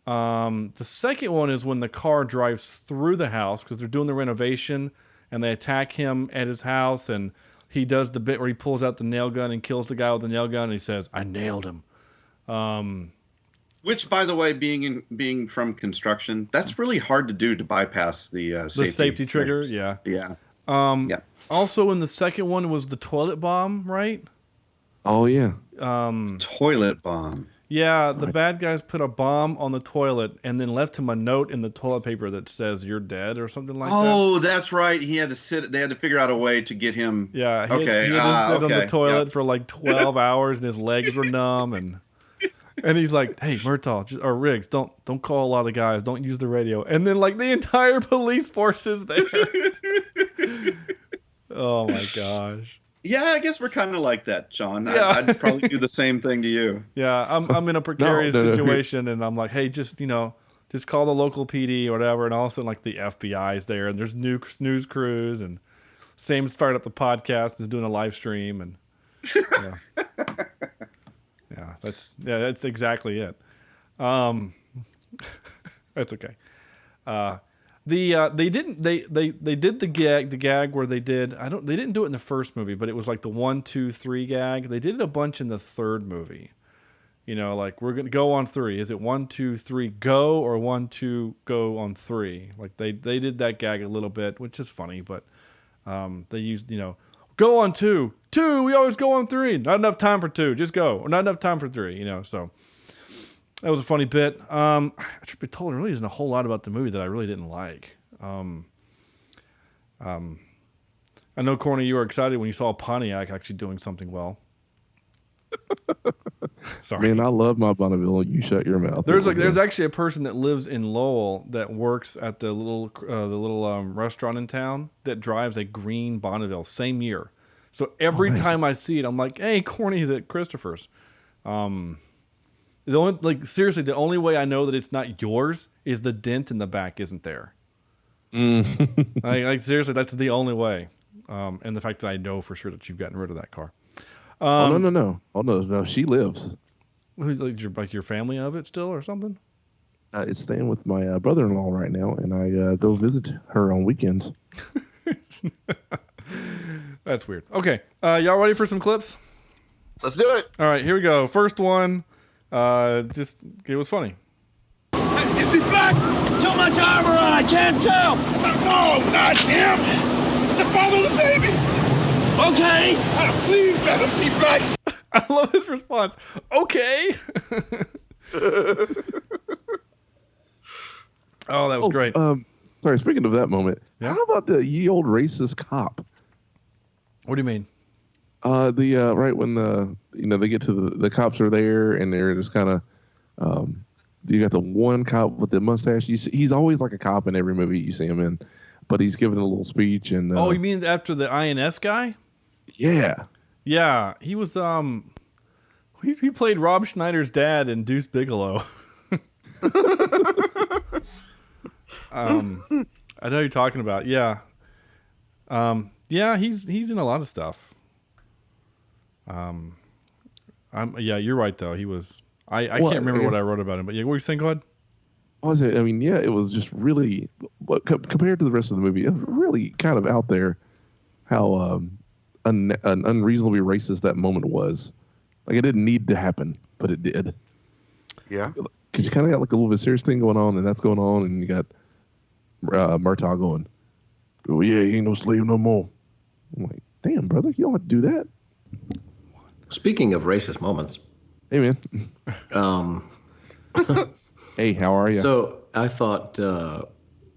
The second one is when the car drives through the house because they're doing the renovation and they attack him at his house, and he does the bit where he pulls out the nail gun and kills the guy with the nail gun, and he says, "I nailed him." Which, by the way, being from construction, that's really hard to do to bypass the safety trigger. triggers. Yeah. Yeah. Also, in the second one was the toilet bomb, right? Oh yeah. Toilet bomb. Yeah, the bad guys put a bomb on the toilet and then left him a note in the toilet paper that says "You're dead" or something like that. Oh, that's right. He had to sit. They had to figure out a way to get him. Yeah, he Okay. had to sit on the Okay. toilet Yep. for like 12 hours and his legs were numb and he's like, "Hey, Murtaugh or Riggs, don't call a lot of guys. Don't use the radio." And then like the entire police force is there. Oh my gosh. Yeah, I guess we're kind of like that, Sean. Yeah. I'd probably do the same thing to you. Yeah, I'm in a precarious No. situation and I'm like, "Hey, just call the local PD or whatever." And all of a sudden, like the FBI is there and there's new news crews and Sam's fired up the podcast, is doing a live stream and yeah. That's exactly it. That's okay. They did the gag where they didn't do it in the first movie, but it was like the 1, 2, 3 gag. They did it a bunch in the third movie. Like we're gonna go on 3. Is it 1, 2, 3 go or 1, 2 go on 3? Like they did that gag a little bit, which is funny, but they used go on 2. 2, we always go on 3. Not enough time for 2, just go. Or not enough time for 3, so that was a funny bit. Truth be told, there really isn't a whole lot about the movie that I really didn't like. I know, Corny, you were excited when you saw Pontiac actually doing something well. Sorry. Man, I love my Bonneville. You shut your mouth. There's actually a person that lives in Lowell that works at the little restaurant in town that drives a green Bonneville, same year. So every time I see it, I'm like, "Hey, Corny's at Christopher's." The only way I know that it's not yours is the dent in the back isn't there. Seriously, that's the only way. And the fact that I know for sure that you've gotten rid of that car. No. Oh no, she lives. Who's like your family of it still or something? It's staying with my brother-in-law right now, and I go visit her on weekends. That's weird. Okay, y'all ready for some clips? Let's do it. All right, here we go. First one. It was funny. Is he black? Too much armor on, I can't tell. No, not him. The father of the baby. Okay. Please let him be black. I love his response. Okay. Oh, that was great. Sorry, speaking of that moment, Yeah? how about the ye old racist cop? What do you mean? Right when they get to the cops are there and they're just kind of you got the one cop with the mustache. He's always like a cop in every movie you see him in, but he's giving a little speech and You mean after the INS guy? Yeah. He was he played Rob Schneider's dad in Deuce Bigalow. I know what you're talking about. Yeah. He's in a lot of stuff. You're right though. He was. I can't remember what I wrote about him, but yeah, what were you saying? Go ahead. It was just really, compared to the rest of the movie, it was really kind of out there how unreasonably racist that moment was. Like, it didn't need to happen, but it did. Yeah. Because you kind of got like a little bit of serious thing going on, and that's going on, and you got Murtaugh going, "Oh yeah, he ain't no slave no more." I'm like, damn, brother, you don't have to do that. Speaking of racist moments. Hey, man. Hey, how are you? So I thought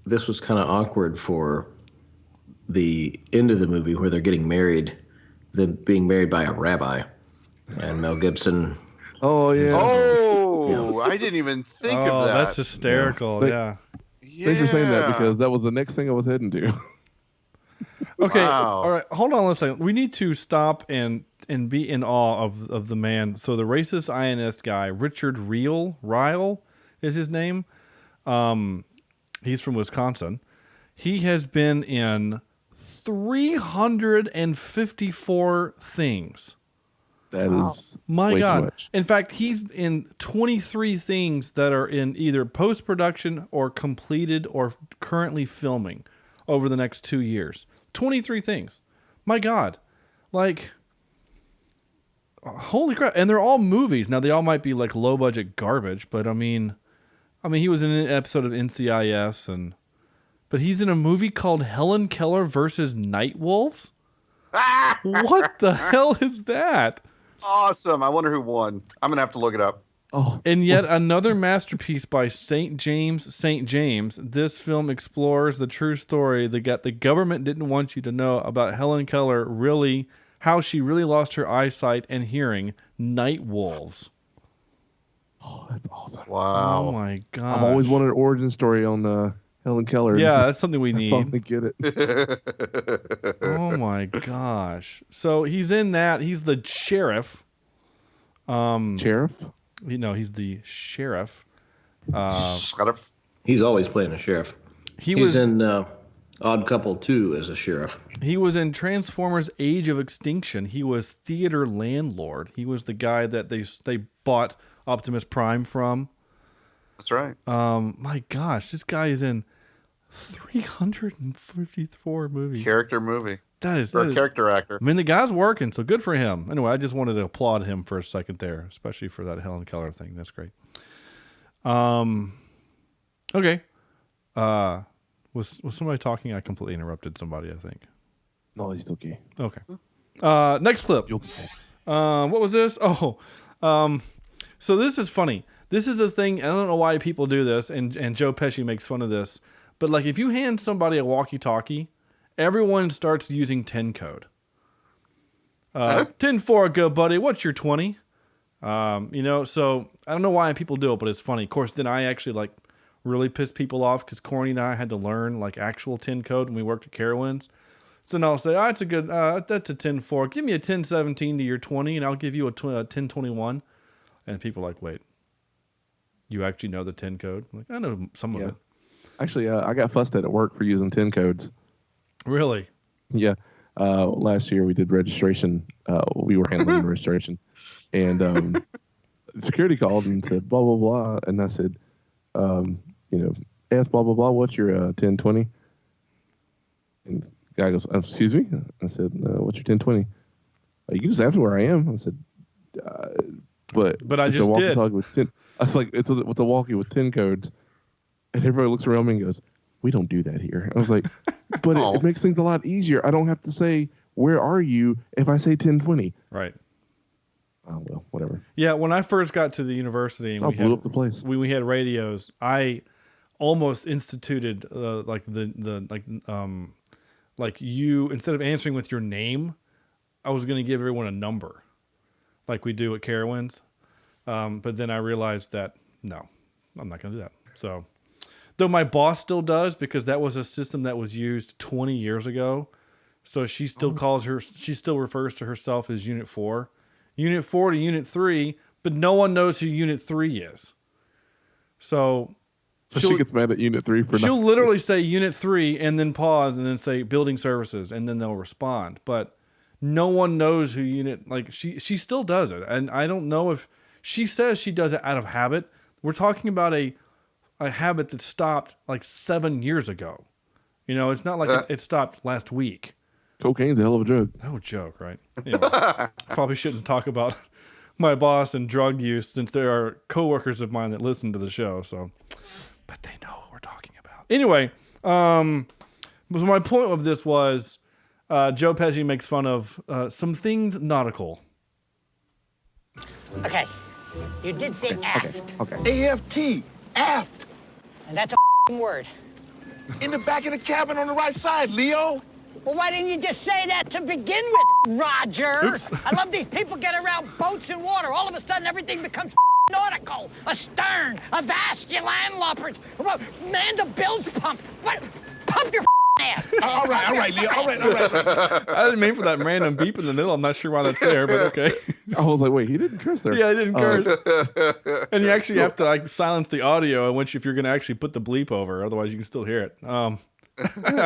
this was kind of awkward for the end of the movie where they're getting married, them being married by a rabbi, and Mel Gibson. Oh, yeah. Oh, I didn't even think of that. That's hysterical. Yeah. Thanks for saying that, because that was the next thing I was heading to. Okay. Wow. All right. Hold on a second. We need to stop and be in awe of the man. So the racist INS guy, Richard Ryle is his name. He's from Wisconsin. He has been in 354 things. That is My way God. too much. In fact, he's in 23 things that are in either post-production or completed or currently filming over the next 2 years. 23 things. My God. Like, holy crap. And they're all movies. Now, they all might be like low-budget garbage, but I mean, he was in an episode of NCIS, but he's in a movie called Helen Keller versus Night Wolves? What the hell is that? Awesome. I wonder who won. I'm going to have to look it up. In yet another masterpiece by St. James, this film explores the true story that the government didn't want you to know about Helen Keller, how she really lost her eyesight and hearing. Night Wolves. Oh, that's awesome. Wow. Oh my god. I've always wanted an origin story on Helen Keller. Yeah, that's something we I need. finally get it. Oh my gosh. So he's in that. He's the sheriff. Sheriff? He's the sheriff. Sheriff. He's always playing a sheriff. He's in Odd Couple 2 as a sheriff. He was in Transformers Age of Extinction. He was theater landlord. He was the guy that they bought Optimus Prime from. That's right. My gosh, this guy is in 354 movies. Character movie. Character actor. I mean, the guy's working, so good for him. Anyway, I just wanted to applaud him for a second there, especially for that Helen Keller thing. That's great. Okay. Was somebody talking? I completely interrupted somebody, I think. No, it's okay. Okay. Next clip. What was this? Oh, so this is funny. This is a thing. I don't know why people do this, and Joe Pesci makes fun of this. But like, if you hand somebody a walkie-talkie, everyone starts using 10 code. 10-4, go buddy. What's your 20? So I don't know why people do it, but it's funny. Of course, then I actually really pissed people off because Corny and I had to learn actual 10 code when we worked at Carowinds. So then I'll say, that's a good, that's a 10-4. Give me a 10-17 to your 20, and I'll give you a 10-21. And people are like, wait, you actually know the 10 code? I'm like, I know some of it. Actually, I got fussed at work for using 10 codes. Really? Yeah. Last year we did registration. We were handling the registration. And security called and said, blah, blah, blah. And I said, ask blah, blah, blah, what's your 1020? And the guy goes, excuse me? I said, what's your 1020? You can just ask me where I am. I said, but I just did. With 10, I was like, it's with the walkie with 10 codes. And everybody looks around me and goes, we don't do that here. I was like, but it makes things a lot easier. I don't have to say, where are you, if I say 1020. Right. Oh, well, whatever. Yeah, when I first got to the university and I blew up the place. We had radios, I almost instituted you, instead of answering with your name, I was going to give everyone a number like we do at Carowinds. But then I realized that, no, I'm not going to do that. So, though my boss still does, because that was a system that was used 20 years ago. So she still she still refers to herself as Unit 4. Unit 4 to Unit 3, but no one knows who Unit 3 is. So she gets mad at Unit 3 for she'll literally say Unit 3 and then pause and then say Building Services, and then they'll respond. But no one knows who Unit, she still does it. And I don't know if she says she does it out of habit. We're talking about a habit that stopped 7 years ago. It's not like it stopped last week. Cocaine's a hell of a drug. Oh, joke, right? Anyway, probably shouldn't talk about my boss and drug use, since there are coworkers of mine that listen to the show. So, but they know what we're talking about. Anyway, so my point of this was Joe Pesci makes fun of some things nautical. Okay, you did say aft. Okay. AFT. Aft. And that's a word. In the back of the cabin on the right side, Leo. Well, why didn't you just say that to begin with, Roger? I love these people get around boats and water. All of a sudden, everything becomes nautical. A stern, a vast, you landloppers. Man, the bilge pump. What? Pump your ass. All right, Leo. All right. I didn't mean for that random beep in the middle. I'm not sure why that's there, but okay. I was like, wait, he didn't curse there. Yeah, I didn't curse. And you actually have to silence the audio if you're going to actually put the bleep over. Otherwise, you can still hear it. I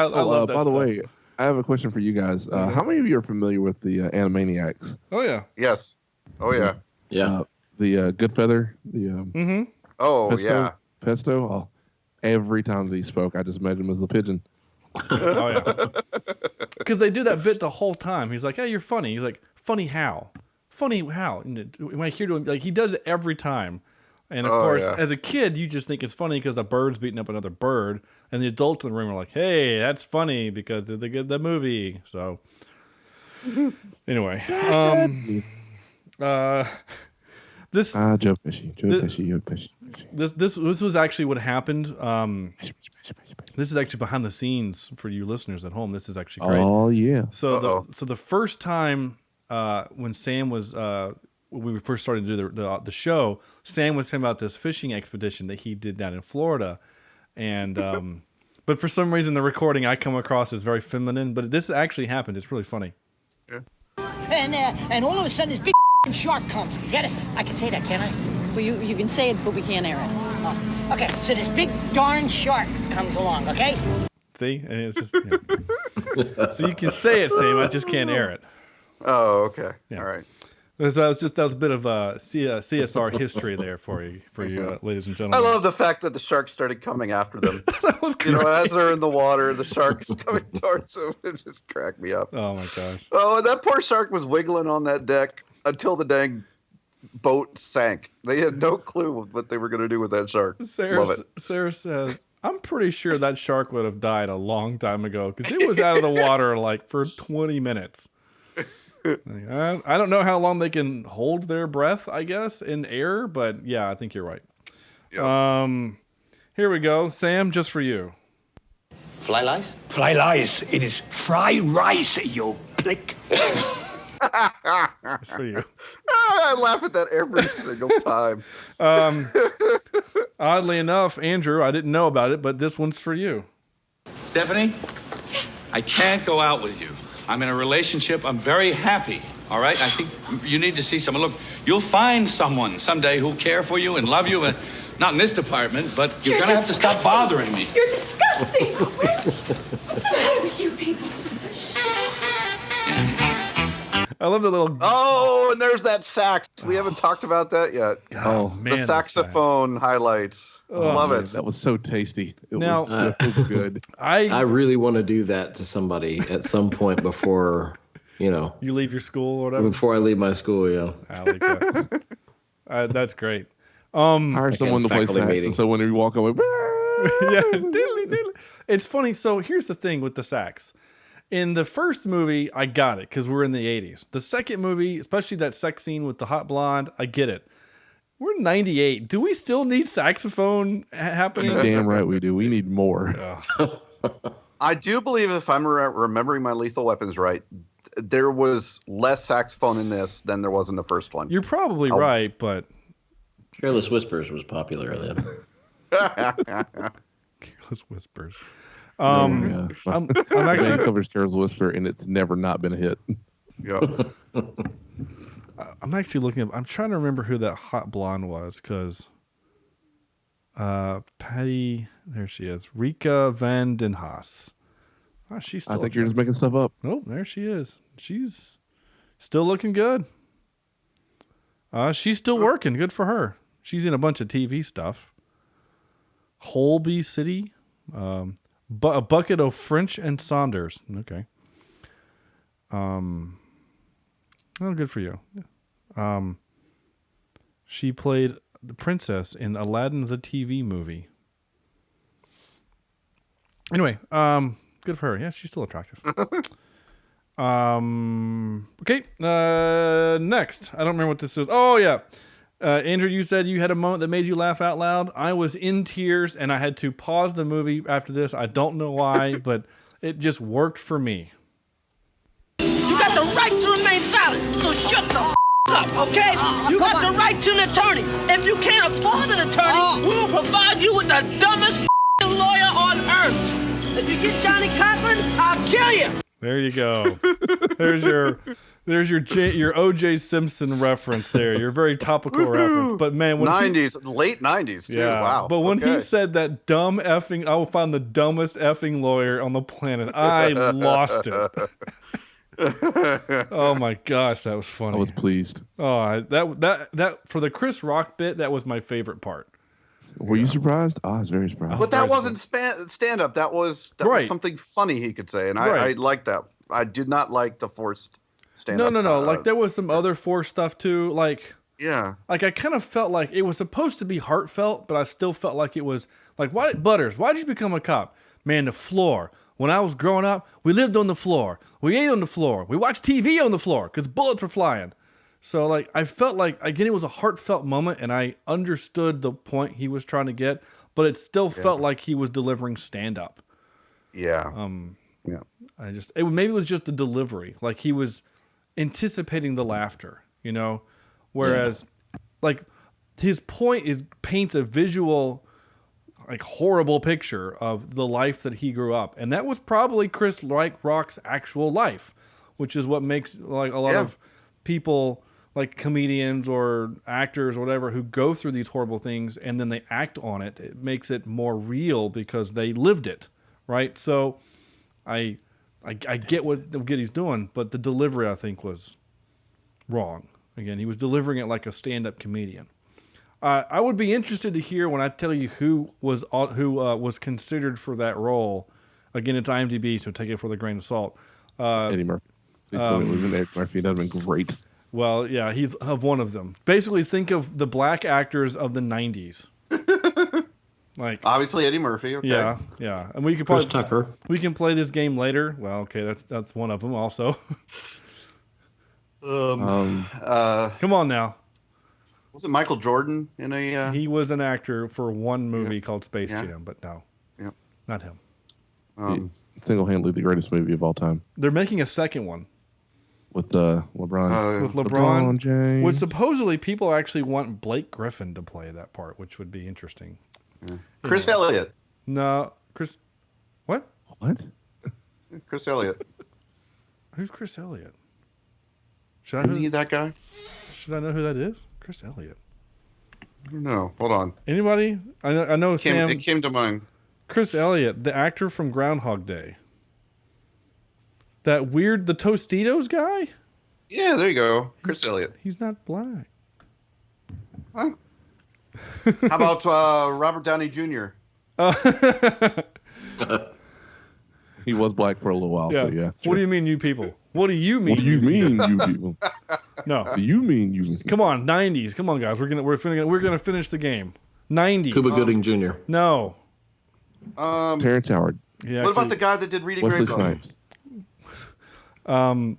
love that by the stuff. way, I have a question for you guys. How many of you are familiar with the Animaniacs? Oh, yeah. Yes. Oh, yeah. Yeah. The Good Feather. The Oh, Pesto, yeah. Pesto. Oh, every time that he spoke, I just imagined him as a pigeon. Oh, yeah. Because they do that bit the whole time. He's like, hey, you're funny. He's like, funny how? Funny how? And when I hear to him, he does it every time. And of course, as a kid, you just think it's funny because the bird's beating up another bird. And the adults in the room are like, hey, that's funny because of the movie. So, anyway. This Joe Pesci. this was actually what happened. This is actually behind the scenes for you listeners at home. This is actually great. Oh yeah. So the first time when Sam was when we first started to do the show, Sam was talking about this fishing expedition that he did down in Florida, and but for some reason the recording I come across as very feminine, but this actually happened. It's really funny. Yeah. And all of a sudden this big shark comes. You get it? I can say that, can't I? Well, you can say it, but we can't air it. Oh. Okay, so this big darn shark comes along, okay? See? And it's just so you can say it, Sam, I just can't air it. Oh, okay. Yeah. All right. That was a bit of CSR history there for you, ladies and I gentlemen. love the fact that the shark started coming after them. That was great. You know, as they're in the water, the shark is coming towards them. It just cracked me up. Oh my gosh. Oh, and that poor shark was wiggling on that deck until the dang boat sank. They had no clue what they were going to do with that shark. Love it. Sarah says, I'm pretty sure that shark would have died a long time ago because it was out of the water like for 20 minutes. I don't know how long they can hold their breath, I guess, in air, but yeah, I think you're right. Yep. Here we go. Sam, just for you. Fly lice? Fly lice. It is fry rice, you prick. It's for you. I laugh at that every single time. Oddly enough, Andrew, I didn't know about it, but this one's for you. Stephanie, I can't go out with you. I'm in a relationship. I'm very happy. All right? I think you need to see someone. Look, you'll find someone someday who'll care for you and love you. And not in this department, but you're going to have to stop bothering me. You're disgusting. What's the matter with you people? I love the little... Oh, and there's that sax. We haven't talked about that yet. Oh, man. The saxophone highlights. Love it. That was so tasty. It Now- was so good. I really want to do that to somebody at some point before, You leave your school or whatever? before I leave my school, yeah. I like that. That's great. Hire someone to play sax, and so when you walk away, yeah, diddly, diddly. It's funny. So here's the thing with the sax. In the first movie, I got it because we're in the 80s. The second movie, especially that sex scene with the hot blonde, I get it. We're in 98. Do we still need saxophone happening? damn right we do. We need more. I do believe, if I'm remembering my Lethal Weapons right, there was less saxophone in this than there was in the first one. You're probably right, but... Careless Whispers was popular then. Careless Whispers. I'm actually covers Carol's Whisper, and it's never not been a hit. Yeah. I'm actually looking up. I'm trying to remember who that hot blonde was because Patty, there she is, Rika Van Den Haas. Oh, she's still. I think you're just making stuff up. Oh, there she is. She's still looking good. She's still working. Good for her. She's in a bunch of TV stuff. Holby City. A bucket of French and Saunders. Okay. Oh, good for you. She played the princess in Aladdin the TV movie. Anyway, good for her. Yeah, she's still attractive. Okay. Next, I don't remember what this is. Oh yeah. Andrew, you said you had a moment that made you laugh out loud. I was in tears and I had to pause the movie after this. I don't know why, but it just worked for me. You got the right to remain silent, so shut the up, okay? You got the right to an attorney. If you can't afford an attorney, we will provide you with the dumbest lawyer on earth. If you get Johnny Cochran, I'll kill you. There you go. There's your O.J. Simpson reference there. Your very topical reference. But man, when late 90s too. Yeah, Wow. but when he said that dumb effing, I will find the dumbest effing lawyer on the planet, I lost it. Oh my gosh, that was funny. I was pleased. Oh, that for the Chris Rock bit, that was my favorite part. Were you surprised? I was very surprised. But that wasn't stand up. That was something funny he could say, and I liked that. I did not like the forced stand up. No. Like there was some other forced stuff too. Like yeah. Like I kind of felt like it was supposed to be heartfelt, but I still felt like it was like, why did you become a cop? Man, the floor. When I was growing up, we lived on the floor. We ate on the floor. We watched TV on the floor because bullets were flying. So like I felt like again it was a heartfelt moment, and I understood the point he was trying to get, but it still felt like he was delivering stand up. Yeah. Maybe it was just the delivery, like he was anticipating the laughter, you know, whereas like his point paints a visual, like horrible picture of the life that he grew up, and that was probably Chris Rock's actual life, which is what makes like a lot of people, like comedians or actors or whatever, who go through these horrible things and then they act on it. It makes it more real because they lived it, right? So I get what he's doing, but the delivery I think was wrong. Again, he was delivering it like a stand-up comedian. I would be interested to hear when I tell you who was considered for that role. Again, it's IMDb, so take it with a grain of salt. Eddie Murphy. Eddie Murphy. That'd been great. Well, yeah, he's of one of them. Basically, think of the black actors of the 90s. Like obviously Eddie Murphy. Okay. Yeah, and we could Chris Tucker. We can play this game later. Well, okay, that's one of them also. Come on now. Was it Michael Jordan in a? He was an actor for one movie called Space Jam, but no, not him. Single-handedly the greatest movie of all time. They're making a second one with LeBron. With LeBron James. Which supposedly people actually want Blake Griffin to play that part, which would be interesting. Chris Elliott. No, Chris. What? Chris Elliott. Who's Chris Elliott? Should I know that guy? Should I know who that is? Chris Elliott. I don't know. Hold on. Anybody? I know Sam. It came to mind. Chris Elliott, the actor from Groundhog Day. That weird, the Tostitos guy? Yeah, there you go. Chris Elliott. He's not black. Huh? How about Robert Downey Jr.? He was black for a little while, so yeah. What do you mean, you people? What do you mean? What do you mean, you people? No. What do you mean, you? Come on, 90s. Come on, guys. We're gonna finish the game. 90s. Cuba Gooding Jr. No. Terrence Howard. Yeah. What about the guy that did Reading Wesley Rainbow? Snipes.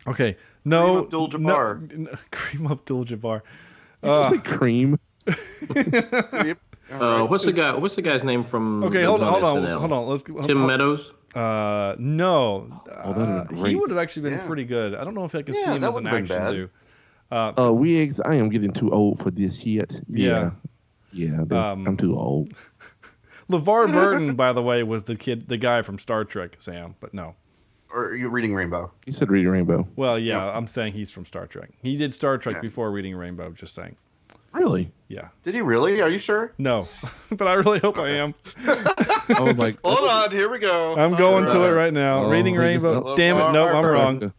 Okay. No. Kareem Abdul-Jabbar. Kareem Abdul-Jabbar. Did you say cream? What's the guy's name from? Okay, hold on. Let's Tim Meadows. No. He would have actually been pretty good. I don't know if I can see him as an action dude. I am getting too old for this yet. Yeah. I'm too old. LeVar Burton, by the way, was the guy from Star Trek, Sam, but no. Or are you Reading Rainbow? You said Reading Rainbow. Well, yeah, I'm saying he's from Star Trek. He did Star Trek before Reading Rainbow, just saying. Really? Yeah. Did he really? Are you sure? No, but I really hope I am. I was like, hold on, here we go. I'm going to it right now. Reading Rainbow. Damn it, no, I'm wrong.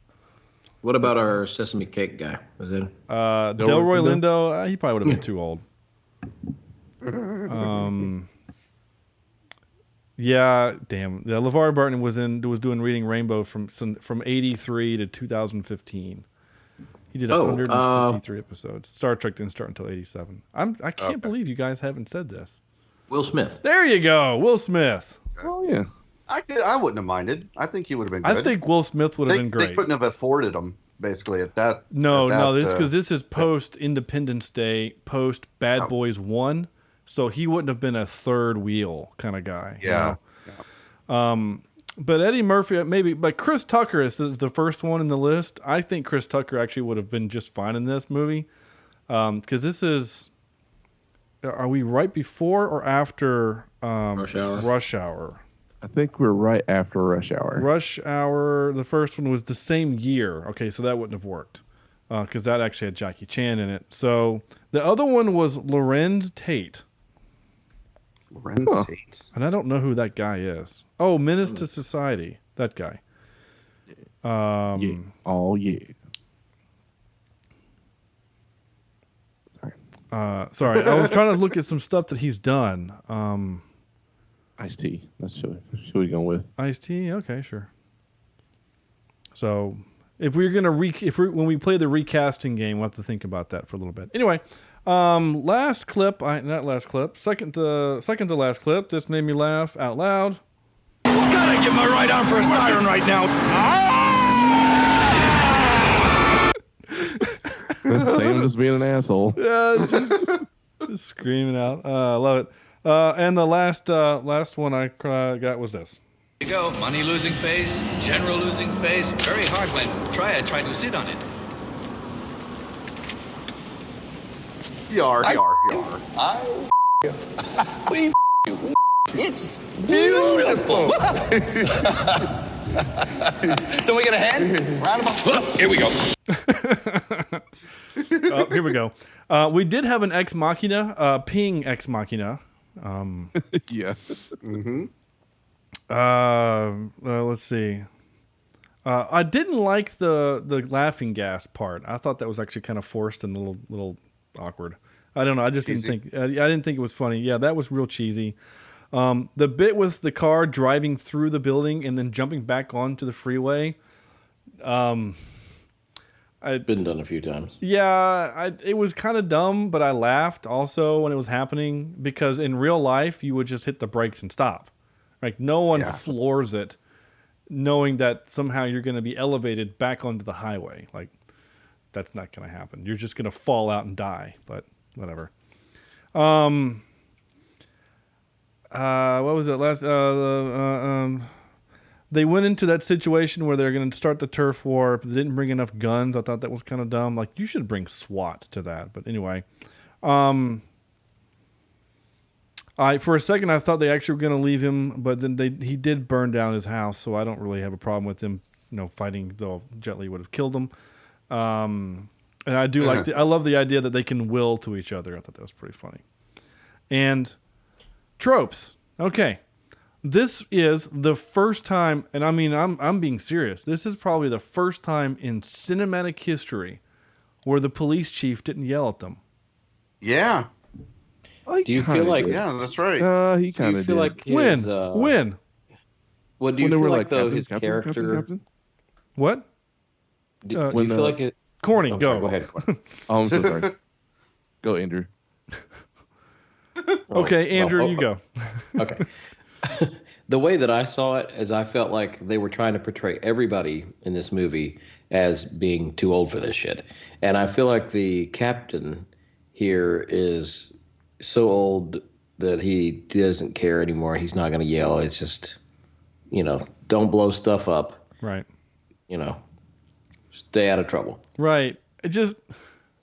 What about our Sesame Cake guy? Was it? Delroy Lindo. He probably would have been too old. Yeah, damn. Yeah, LeVar Burton was doing Reading Rainbow from 83 to 2015. He did 153 episodes. Star Trek didn't start until 87. I can't believe you guys haven't said this. Will Smith. There you go, Will Smith. Oh yeah. I wouldn't have minded. I think he would have been good. I think Will Smith would have been great. They couldn't have afforded him basically at that. No, this is post Independence Day, post Bad Boys 1. So he wouldn't have been a third wheel kind of guy. Yeah. You know? But Eddie Murphy, maybe. But Chris Tucker is the first one in the list. I think Chris Tucker actually would have been just fine in this movie. Because this is... Are we right before or after Rush Hour? I think we're right after Rush Hour. Rush Hour, the first one was the same year. Okay, so that wouldn't have worked. Because that actually had Jackie Chan in it. So the other one was Lorenz Tate. Lorenz Tate. And I don't know who that guy is. Oh, Menace to Society. That guy. Yeah. Oh, yeah. Sorry, I was trying to look at some stuff that he's done. Ice-T. That's should we go with. Ice-T? Okay, sure. So if we're gonna when we play the recasting game, we'll have to think about that for a little bit. Anyway, last clip. Not last clip. Second to last clip. This made me laugh out loud. Gotta give my right arm for a siren right now. Sam just being an asshole. Yeah, just screaming out. I love it. And the last one I got was this. Here you go. Money losing phase, general losing phase. Very hard when try to sit on it. Yar. We you. It's beautiful. Don't we get a hand? Round of applause. Here we go. Here we go. We did have an ex machina, ping ex machina. Yeah. Mm-hmm. Let's see. I didn't like the laughing gas part. I thought that was actually kind of forced and a little awkward. I don't know. I just Cheesy. didn't think. I didn't think it was funny. Yeah, that was real cheesy. The bit with the car driving through the building and then jumping back onto the freeway. It's been done a few times. Yeah, it was kind of dumb, but I laughed also when it was happening because in real life you would just hit the brakes and stop. Like no one floors it, knowing that somehow you're going to be elevated back onto the highway. Like that's not going to happen. You're just going to fall out and die. But whatever. What was it last? They went into that situation where they're going to start the turf war, but they didn't bring enough guns. I thought that was kind of dumb. Like, you should bring SWAT to that. But anyway. For a second, I thought they actually were going to leave him, but then he did burn down his house, so I don't really have a problem with him, fighting, though Jet Li would have killed him. And I do I love the idea that they can will to each other. I thought that was pretty funny. And tropes. Okay. This is the first time, and I mean, I'm being serious. This is probably the first time in cinematic history where the police chief didn't yell at them. Yeah. Do you feel like? Yeah, that's right. He kind of did. Like when? Well, do you feel like though his character? Captain? What? Do you feel like it? Corny, Go ahead. Oh, I'm so sorry. Go, Andrew. Okay, Andrew, you go. Okay. The way that I saw it is I felt like they were trying to portray everybody in this movie as being too old for this shit. And I feel like the captain here is so old that he doesn't care anymore. He's not going to yell. It's just, don't blow stuff up. Right. Stay out of trouble. Right. What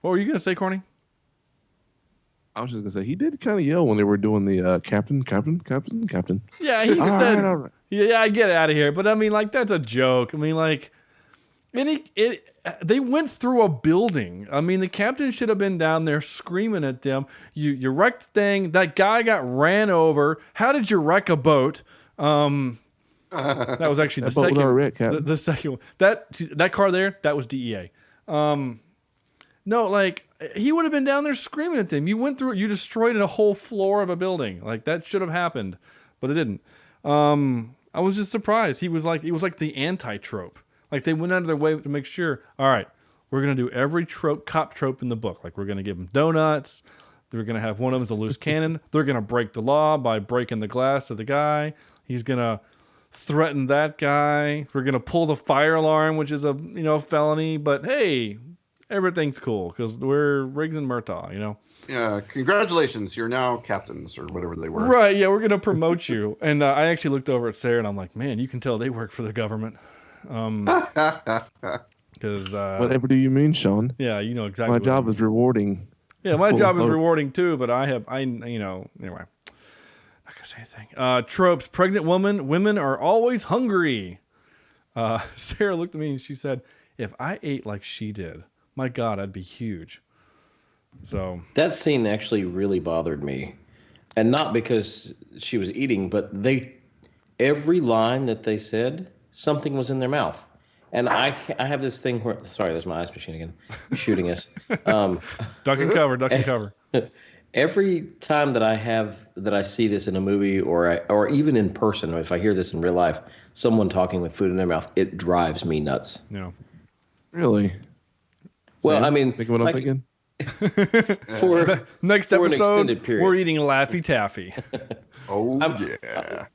were you going to say, Corny? I was just going to say, he did kind of yell when they were doing the captain. Yeah, he said, all right. Yeah, I get out of here. But I mean, like, that's a joke. I mean, like, they went through a building. I mean, the captain should have been down there screaming at them. You wrecked the thing. That guy got ran over. How did you wreck a boat? That was actually the second. The second one. That car there, that was DEA. No, like, he would have been down there screaming at them. You went through it. You destroyed a whole floor of a building. Like, that should have happened, but it didn't. I was just surprised. It was like the anti-trope. Like, they went out of their way to make sure, all right, we're going to do every cop trope in the book. Like, we're going to give them donuts. They're going to have one of them as a loose cannon. They're going to break the law by breaking the glass of the guy. He's going to threaten that guy. We're going to pull the fire alarm, which is a felony. But, hey, everything's cool because we're Riggs and Murtaugh, Yeah, congratulations. You're now captains or whatever they were. Right, yeah, we're going to promote you. And I actually looked over at Sarah and I'm like, man, you can tell they work for the government. Because whatever do you mean, Sean? Yeah, you know exactly. My job is rewarding. Yeah, my job is rewarding too, but anyway. Not gonna say anything. Tropes: pregnant women are always hungry. Sarah looked at me and she said, "If I ate like she did, my God, I'd be huge." So that scene actually really bothered me, and not because she was eating, but every line that they said, something was in their mouth. And I have this thing where, sorry, there's my ice machine again, shooting us. Duck and cover. Every time that I see this in a movie or even in person, or if I hear this in real life, someone talking with food in their mouth, it drives me nuts. Yeah. Really? Well, Sam, I mean, think what I'm thinking? For next for episode, an period. we're eating Laffy Taffy. Yeah.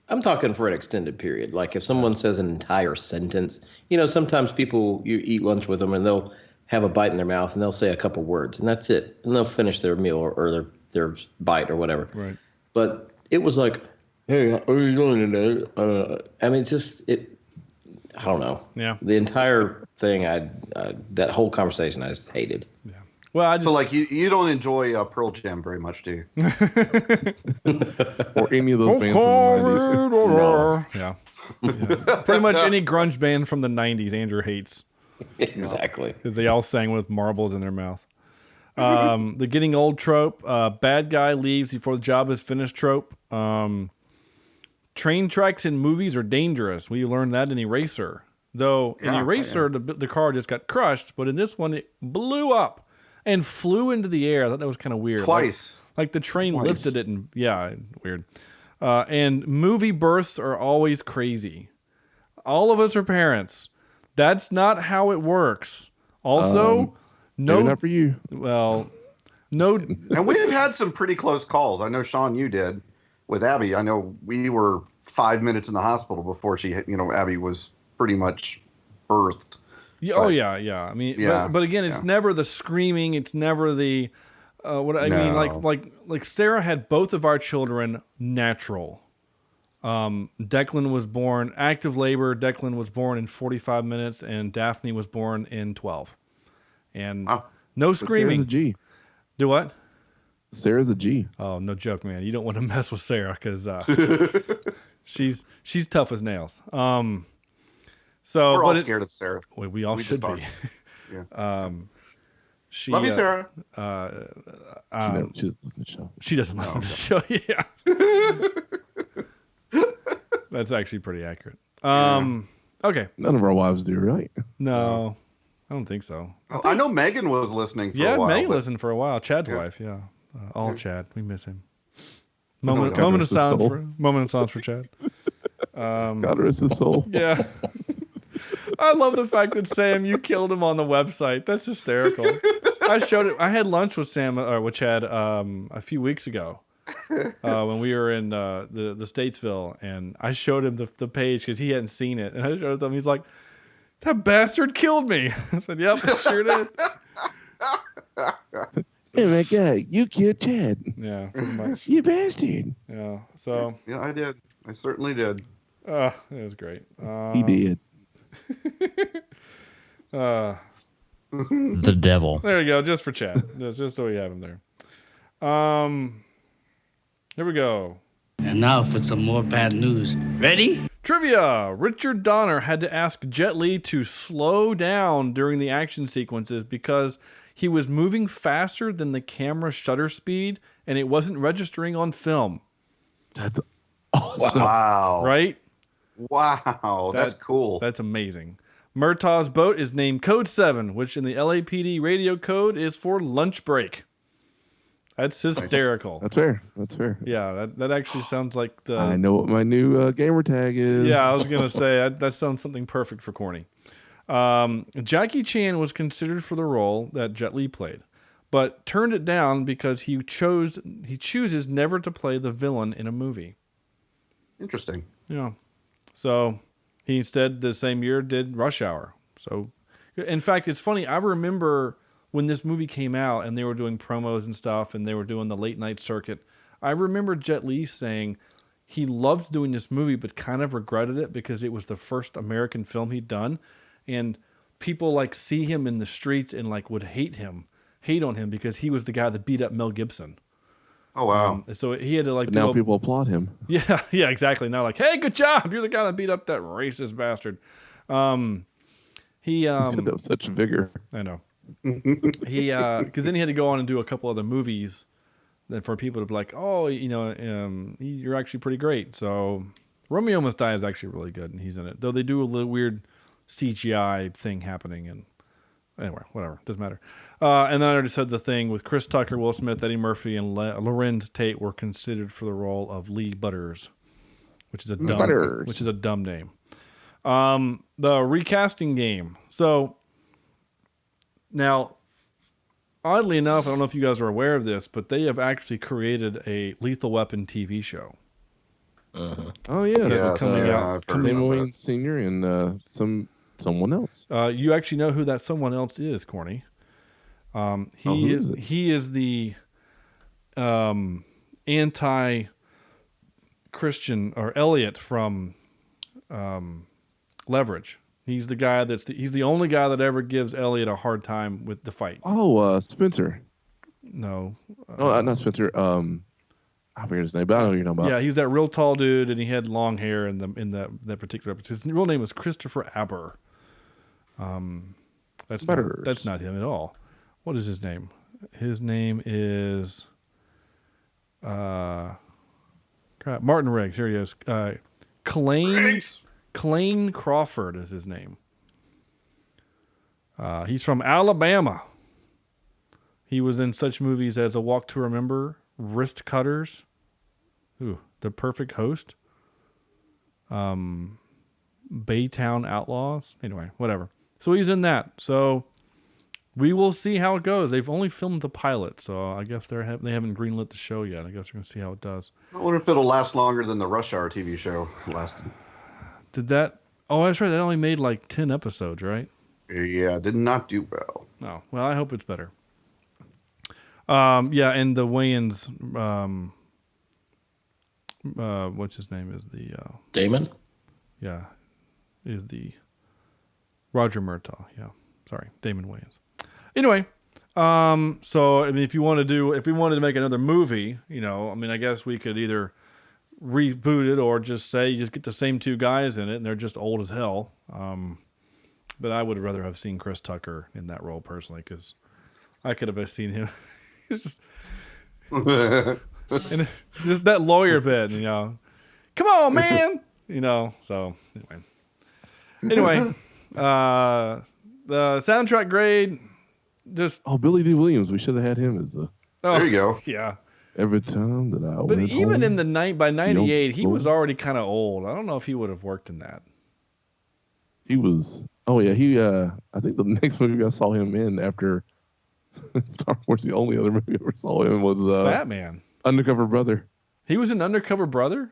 I'm talking for an extended period. Like if someone says an entire sentence, sometimes people, you eat lunch with them and they'll have a bite in their mouth and they'll say a couple words and that's it. And they'll finish their meal or their bite or whatever. Right. But it was like, hey, how are you doing today? I mean, I don't know. Yeah. The entire thing, that whole conversation, I just hated. Yeah. Well, so like you don't enjoy Pearl Jam very much, do you? Or any of those bands from the 90s. No. Yeah. Pretty much any grunge band from the 90s Andrew hates. Exactly. Because they all sang with marbles in their mouth. The getting old trope. Bad guy leaves before the job is finished trope. Train tracks in movies are dangerous. We learned that in Eraser. Though in Eraser, the car just got crushed, but in this one, it blew up and flew into the air. I thought that was kind of weird. Twice. Like the train lifted it and, weird. And movie births are always crazy. All of us are parents. That's not how it works. Also, not for you. Well, no. And we've had some pretty close calls. I know, Sean, you did with Abby. I know we were 5 minutes in the hospital before Abby was pretty much birthed. Yeah, I mean, but again, it's never the screaming. It's never the like Sarah had both of our children natural. Declan was born active labor. Declan was born in 45 minutes, and Daphne was born in 12. And no screaming. Sarah's a G. Do what? Sarah's a G. Oh, no joke, man. You don't want to mess with Sarah because she's tough as nails. So we're all scared of Sarah. We all should be. Yeah. Love you, Sarah. She doesn't listen to the show. Yeah. That's actually pretty accurate. Okay. None of our wives do, right? No, I don't think so. I know Megan was listening for a while. Yeah, Megan listened for a while. Chad's wife, Chad. We miss him. Moment of silence for Chad. God rest his soul. Yeah. I love the fact that Sam, you killed him on the website. That's hysterical. I showed it. I had lunch with Sam with Chad a few weeks ago when we were in the Statesville, and I showed him the page because he hadn't seen it, and I showed it to him. He's like, "That bastard killed me." I said, "Yep, sure did." Oh my God, you killed Chad. Yeah, pretty much. You bastard. Yeah. So. Yeah, I did. I certainly did. It was great. He did. The devil. There you go, just for Chad. just so we have him there. Here we go. And now for some more bad news. Ready? Trivia. Richard Donner had to ask Jet Li to slow down during the action sequences because he was moving faster than the camera shutter speed and it wasn't registering on film. That's awesome. Wow. Right? Wow, that's cool. That's amazing. Murtaugh's boat is named Code 7, which in the LAPD radio code is for lunch break. That's hysterical. That's fair. That's fair. Yeah, that actually sounds like I know what my new gamer tag is. Yeah, I was going to say, that sounds something perfect for corny. Jackie Chan was considered for the role that Jet Li played, but turned it down because he chooses never to play the villain in a movie. Interesting. Yeah. So he instead the same year did Rush Hour. So in fact, it's funny. I remember when this movie came out and they were doing promos and stuff and they were doing the late night circuit. I remember Jet Li saying he loved doing this movie, but kind of regretted it because it was the first American film he'd done. And people like see him in the streets and like would hate on him because he was the guy that beat up Mel Gibson. Oh, wow. So he had to like. But now people applaud him. Yeah, exactly. Now like, hey, good job. You're the guy that beat up that racist bastard. He did have such vigor. I know. He because then he had to go on and do a couple other movies then for people to be like, oh, you're actually pretty great. So Romeo Must Die is actually really good, and he's in it. Though they do a little weird CGI thing happening, and anyway, whatever, doesn't matter. And then I already said the thing with Chris Tucker, Will Smith, Eddie Murphy, and Lorenz Tate were considered for the role of Lee Butters, which is a dumb name. The recasting game. So now, oddly enough, I don't know if you guys are aware of this, but they have actually created a Lethal Weapon TV show. Oh yeah, that's coming out. Damon Wayans Sr. and some someone else. You actually know who that someone else is, Corny. He is the anti-Christian, or Elliot from Leverage. He's the guy he's the only guy that ever gives Elliot a hard time with the fight. Oh, Spencer. No. Not Spencer. I forget his name, but I know who you're talking about. Yeah, he's that real tall dude, and he had long hair in that particular episode. His real name was Christopher Aber. That's not him at all. What is his name? His name is Martin Riggs. Here he is. Clayne Crawford is his name. He's from Alabama. He was in such movies as A Walk to Remember, Wrist Cutters, The Perfect Host, Baytown Outlaws. Anyway, whatever. So he's in that. So we will see how it goes. They've only filmed the pilot, so I guess they haven't greenlit the show yet. I guess we're going to see how it does. I wonder if it'll last longer than the Rush Hour TV show lasted. Did that? Oh, that's right. That only made like 10 episodes, right? Yeah, did not do well. No. Well, I hope it's better. Yeah, and the Wayans, what's his name is the Damon? Yeah, is the Roger Murtaugh. Yeah, sorry, Damon Wayans. Anyway, so I mean, if we wanted to make another movie, I guess we could either reboot it or just get the same two guys in it, and they're just old as hell. But I would rather have seen Chris Tucker in that role personally, because I could have seen him. It's just, and just that lawyer bit, come on, man, So anyway, the soundtrack grade, just Billy D. Williams. We should have had him as the. There you go. Yeah. Every time that I. But even in by '98, he was already kind of old. I don't know if he would have worked in that. He was. Oh yeah, he. I think the next movie I saw him in after Star Wars, the only other movie I ever saw him was Batman. Undercover Brother. He was an Undercover Brother?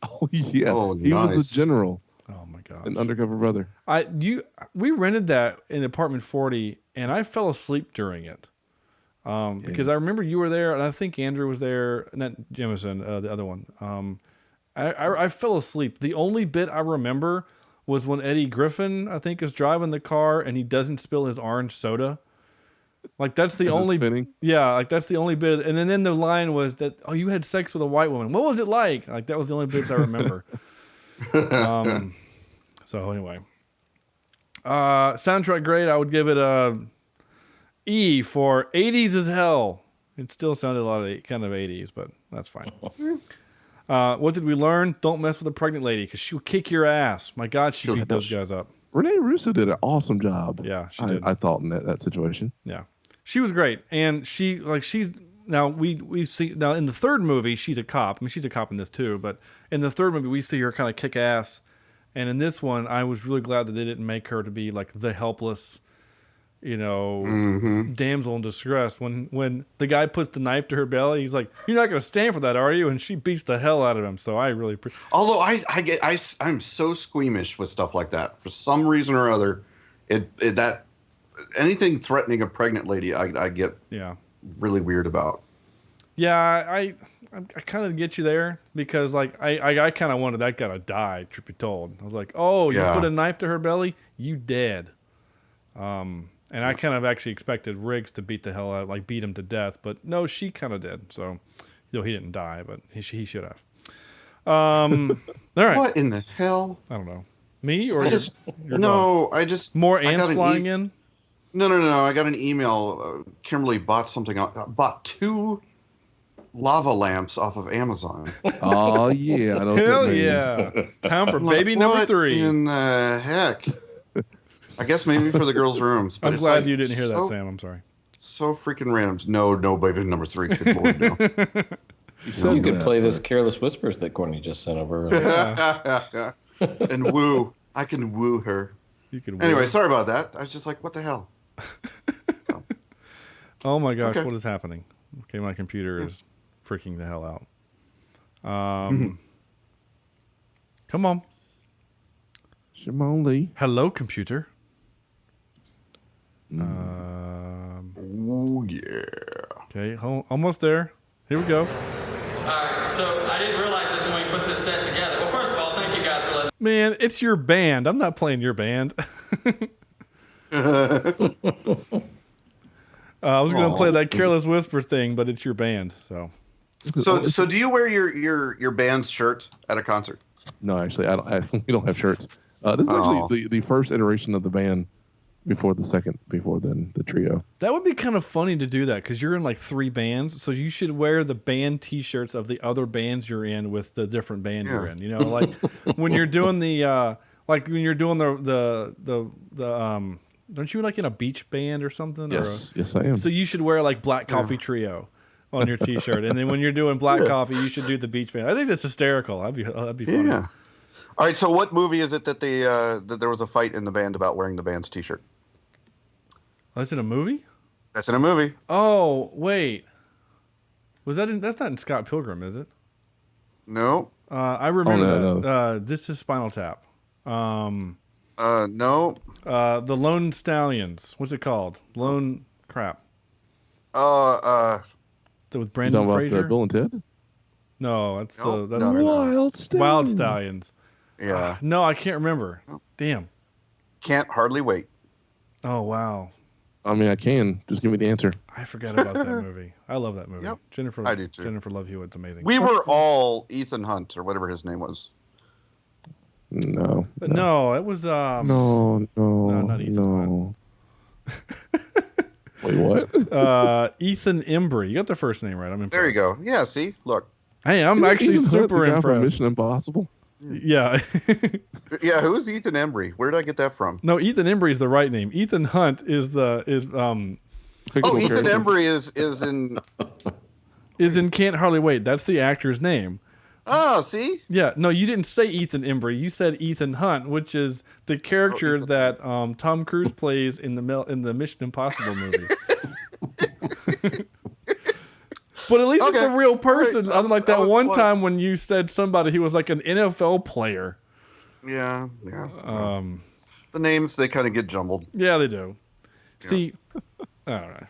Oh yeah. Oh, he nice. was the general. Oh my god. An Undercover Brother. We rented that in Apartment 40, and I fell asleep during it. Because I remember you were there, and I think Andrew was there, not Jemison, the other one. I fell asleep. The only bit I remember was when Eddie Griffin, I think, is driving the car, and he doesn't spill his orange soda. Like that's the only, that's the only bit. And then the line was that, oh, you had sex with a white woman. What was it like? Like that was the only bits I remember. So anyway, soundtrack grade, I would give it a E for 80s as hell. It still sounded a lot of kind of 80s, but that's fine. What did we learn? Don't mess with a pregnant lady because she'll kick your ass. My God, she beat those guys up. Renee Russo did an awesome job. Yeah, she did. I thought in that situation. Yeah, she was great, and she's now we see now in the third movie she's a cop. I mean, she's a cop in this too, but in the third movie we see her kind of kick ass, and in this one I was really glad that they didn't make her to be like the helpless, damsel in distress. When the guy puts the knife to her belly, he's like, "You're not going to stand for that, are you?" And she beats the hell out of him. So I really. Although I'm so squeamish with stuff like that for some reason or other, that anything threatening a pregnant lady, I get really weird about. Yeah, I kind of get you there because like I kind of wanted that guy to die. Truth be told, I was like, "Oh, you put a knife to her belly, you dead." And I kind of actually expected Riggs to beat the hell out, like beat him to death, but no, she kind of did. So, he didn't die, but he should have. All right. What in the hell? I don't know. Me or more ants flying in? No. I got an email. Kimberly bought bought 2 lava lamps off of Amazon. Oh yeah, I know. Hell yeah! Time for baby number 3. What in the heck? I guess maybe for the girls' rooms. But I'm glad you didn't hear that, Sam. I'm sorry. So freaking random. No, baby number 3. Good Lord, no. You could play this Careless Whispers that Courtney just sent over. And woo. I can woo her. You can. Anyway, sorry about that. I was just like, what the hell? Oh my gosh, what is happening? Okay, my computer is freaking the hell out. Come on. Shimon Lee. Hello, computer. Oh, yeah. Okay, almost there. Here we go. Alright, so I didn't realize this when we put this set together. Well, first of all, thank you guys for letting Man, it's your band. I'm not playing your band. I was going to play that Careless Whisper thing, but it's your band. So do you wear your band's shirt at a concert? No, actually, we don't have shirts. This is actually the first iteration of the band before the trio. that would be kind of funny to do that because you're in like 3 bands, so you should wear the band T-shirts of the other bands you're in with the different band you're in. You know, like when you're doing the don't you like in a beach band or something? Yes, yes, I am. So you should wear like Black Coffee Trio on your T-shirt, and then when you're doing Black Coffee, you should do the beach band. I think that's hysterical. That'd be funny. Yeah. All right. So what movie is it that that there was a fight in the band about wearing the band's T-shirt? That's in a movie? That's in a movie. Oh, wait. That's not in Scott Pilgrim, is it? No. I remember no. that. This is Spinal Tap. No. The Lone Stallions. What's it called? Lone crap. With Brandon Fraser. About Bill and Ted? No, that's No, the Wild Stallions. Wild Stallions. Yeah. No, I can't remember. Damn. Can't hardly wait. Oh wow. I mean, I can. Just give me the answer. I forgot about that movie. I love that movie. Yep. Jennifer. I do too. Jennifer Love Hewitt's amazing. We were all Ethan Hunt or whatever his name was. No. No, it was No, not Ethan Wait, what? Ethan Embry. You got the first name right. I'm impressed. There you go. Yeah, see? Look. Hey, I'm actually Ethan Hunt, super the guy from impressed. Mission Impossible. Yeah. Yeah, who's Ethan Embry? Where did I get that from? No, Ethan Embry is the right name. Ethan Hunt is Ethan Embry is in Can't Hardly Wait. That's the actor's name. Oh, see? Yeah, no, you didn't say Ethan Embry. You said Ethan Hunt, which is the character that Tom Cruise plays in the Mission Impossible movies. But at least it's a real person. Right. Unlike that one time when you said somebody who was like an NFL player. Yeah. The names, they kind of get jumbled. Yeah, they do. Yeah. See, all right.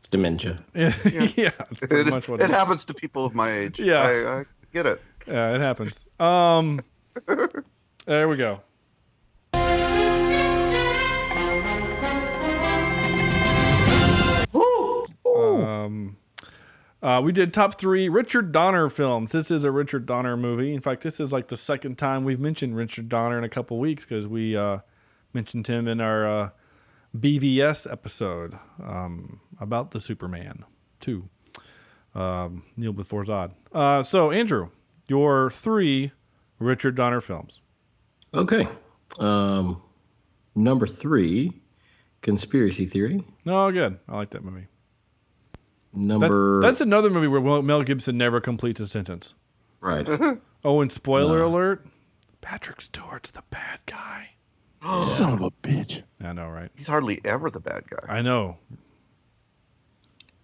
It's dementia. Yeah, it's pretty much what it happens to people of my age. Yeah. I get it. Yeah, it happens. There we go. We did top 3 Richard Donner films. This is a Richard Donner movie. In fact, this is like the second time we've mentioned Richard Donner in a couple weeks because we mentioned him in our BVS episode about the Superman 2. Neil Before Zod. So, Andrew, your 3 Richard Donner films. Okay. Number 3, Conspiracy Theory. Oh, good. I like that movie. That's another movie where Mel Gibson never completes a sentence. Right. Oh, and spoiler alert, Patrick Stewart's the bad guy. Son of a bitch. I know, right? He's hardly ever the bad guy. I know.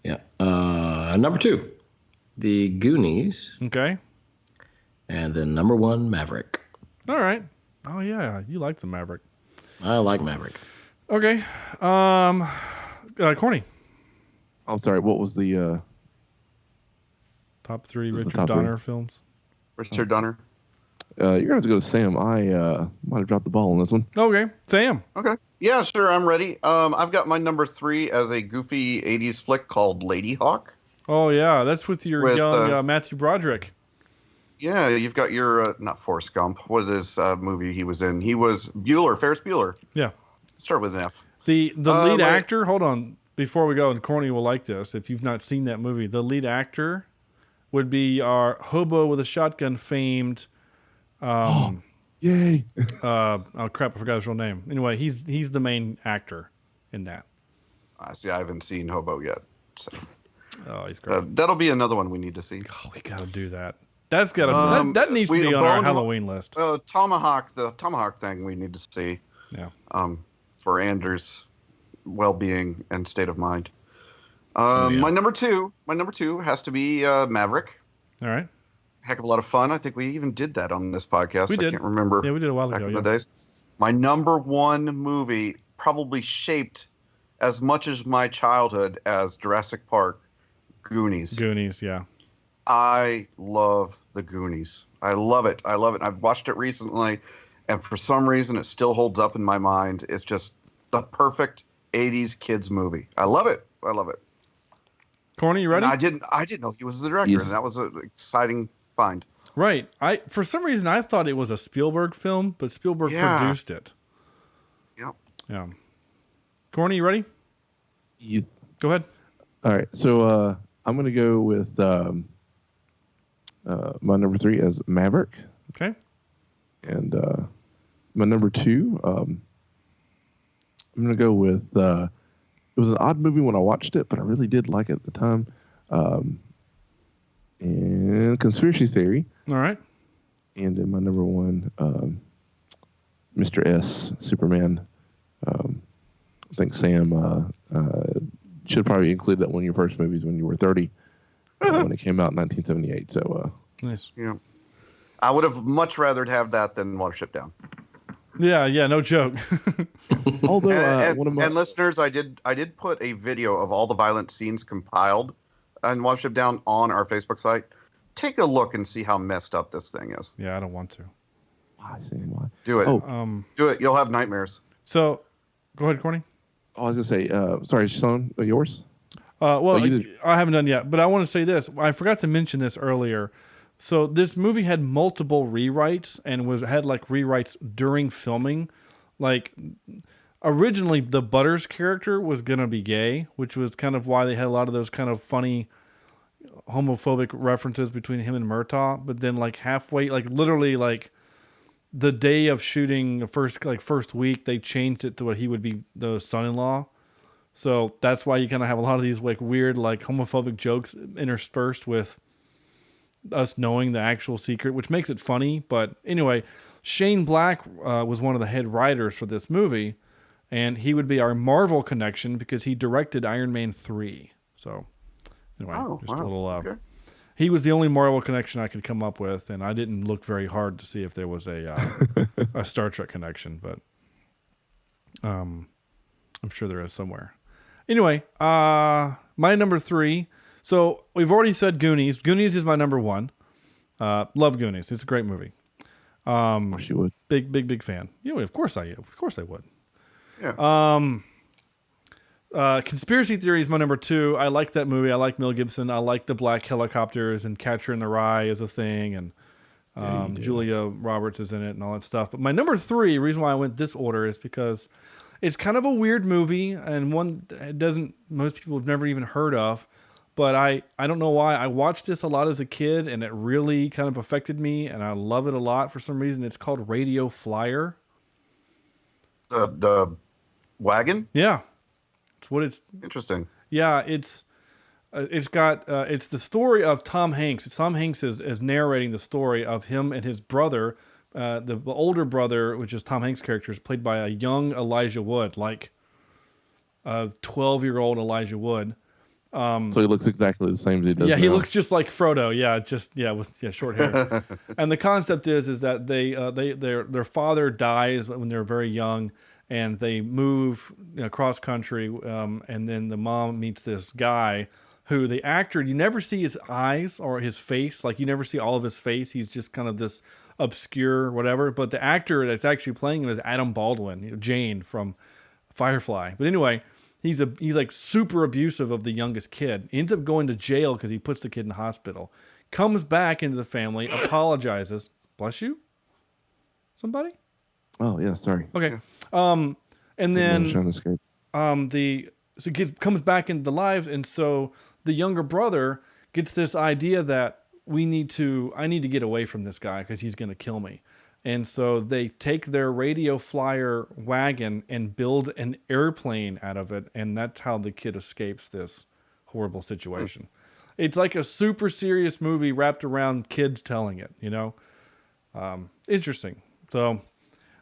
Yeah. Number 2, The Goonies. Okay. And then number 1, Maverick. All right. Oh, yeah. You like the Maverick. I like Maverick. Okay. Corny. I'm sorry, what was the top 3 Richard Donner films? Richard Donner. You're going to have to go to Sam. I might have dropped the ball on this one. Okay. Sam. Okay. Yeah, sure. I'm ready. I've got my number 3 as a goofy 80s flick called Lady Hawk. Oh, yeah. That's with your young Matthew Broderick. Yeah, you've got your, not Forrest Gump. What is movie he was in? He was Ferris Bueller. Yeah. Start with an F. The lead actor, hold on. Before we go, and Corny will like this, if you've not seen that movie, the lead actor would be our hobo with a shotgun famed. Yay! Oh crap! I forgot his real name. Anyway, he's the main actor in that. I see. I haven't seen Hobo yet. So. Oh, he's great. That'll be another one we need to see. Oh, we gotta do that. That's gotta that needs to be on our Halloween list. The Tomahawk thing we need to see. Yeah. For Andrew's well-being and state of mind. My number two has to be Maverick. All right. heck of a lot of fun. I think we even did that on this podcast. We did. I can't remember. Yeah, we did a while back ago. in the days. My number one movie probably shaped as much as my childhood as Jurassic Park, Goonies. Goonies, yeah. I love the Goonies. I love it. I love it. I've watched it recently, and for some reason, it still holds up in my mind. It's just the perfect 80s kids movie. I love it. I love it. Corny, you ready? And I didn't know he was the director, Yes. and that was an exciting find. Right. For some reason I thought it was a Spielberg film, but Spielberg produced it. Yep. Yeah. Corny, you ready? You, Go ahead. all right. So I'm going to go with my number 3 as Maverick. Okay. And my number 2, I'm going to go with, it was an odd movie when I watched it, but I really did like it at the time. And Conspiracy Theory. All right. And then my number 1, Mr. S, Superman. I think Sam should probably include that one of your first movies when you were 30, when it came out in 1978. So nice. Yeah. I would have much rather have that than Watership Down. Yeah, no joke. Although, and listeners, I did put a video of all the violent scenes compiled and Watership Down on our Facebook site. Take a look and see how messed up this thing is. Yeah, I don't want to. I see why. Do it. Oh. Do it. You'll have nightmares. So, go ahead, Corny. I was going to say, sorry, Sean, yours? Well, I haven't done yet, but I want to say this. I forgot to mention this earlier. So this movie had multiple rewrites and had like rewrites during filming. Like originally the Butters character was going to be gay, which was kind of why they had a lot of those kind of funny homophobic references between him and Murtaugh. But then like halfway, like literally like the day of shooting first week, they changed it to what he would be the son-in-law. So that's why you kind of have a lot of these like weird, like homophobic jokes interspersed with us knowing the actual secret, which makes it funny. But anyway, Shane Black was one of the head writers for this movie, and he would be our Marvel connection because he directed Iron Man 3. So anyway, a little. Okay. He was the only Marvel connection I could come up with, and I didn't look very hard to see if there was a Star Trek connection, but I'm sure there is somewhere. Anyway, my number 3. So we've already said Goonies. Goonies is my number 1. Love Goonies. It's a great movie. Of course you would. Big fan. Yeah, of course I would. Yeah. Conspiracy Theory is my number 2. I like that movie. I like Mel Gibson. I like the black helicopters and Catcher in the Rye is a thing, and Julia Roberts is in it and all that stuff. But my number 3, reason why I went this order is because it's kind of a weird movie and one that most people have never even heard of. But I don't know why. I watched this a lot as a kid, and it really kind of affected me, and I love it a lot for some reason. It's called Radio Flyer. The wagon? Yeah. It's what it's... Interesting. Yeah, it's the story of Tom Hanks. Tom Hanks is narrating the story of him and his brother. The older brother, which is Tom Hanks' character, is played by a young Elijah Wood, like a 12-year-old Elijah Wood. So he looks exactly the same as he does. Yeah, now. he looks just like Frodo. Yeah, with short hair. And the concept is that their father dies when they're very young, and they move cross country, and then the mom meets this guy who the actor, you never see his eyes or his face, like you never see all of his face. He's just kind of this obscure whatever. But the actor that's actually playing him is Adam Baldwin, Jane from Firefly. But anyway. He's like super abusive of the youngest kid. Ends up going to jail because he puts the kid in the hospital. Comes back into the family, apologizes. Bless you? Somebody? Oh, yeah, sorry. Okay. And then comes back into the lives, and so the younger brother gets this idea that I need to get away from this guy because he's going to kill me. And so they take their Radio Flyer wagon and build an airplane out of it, and that's how the kid escapes this horrible situation. It's like a super serious movie wrapped around kids telling it, Interesting. So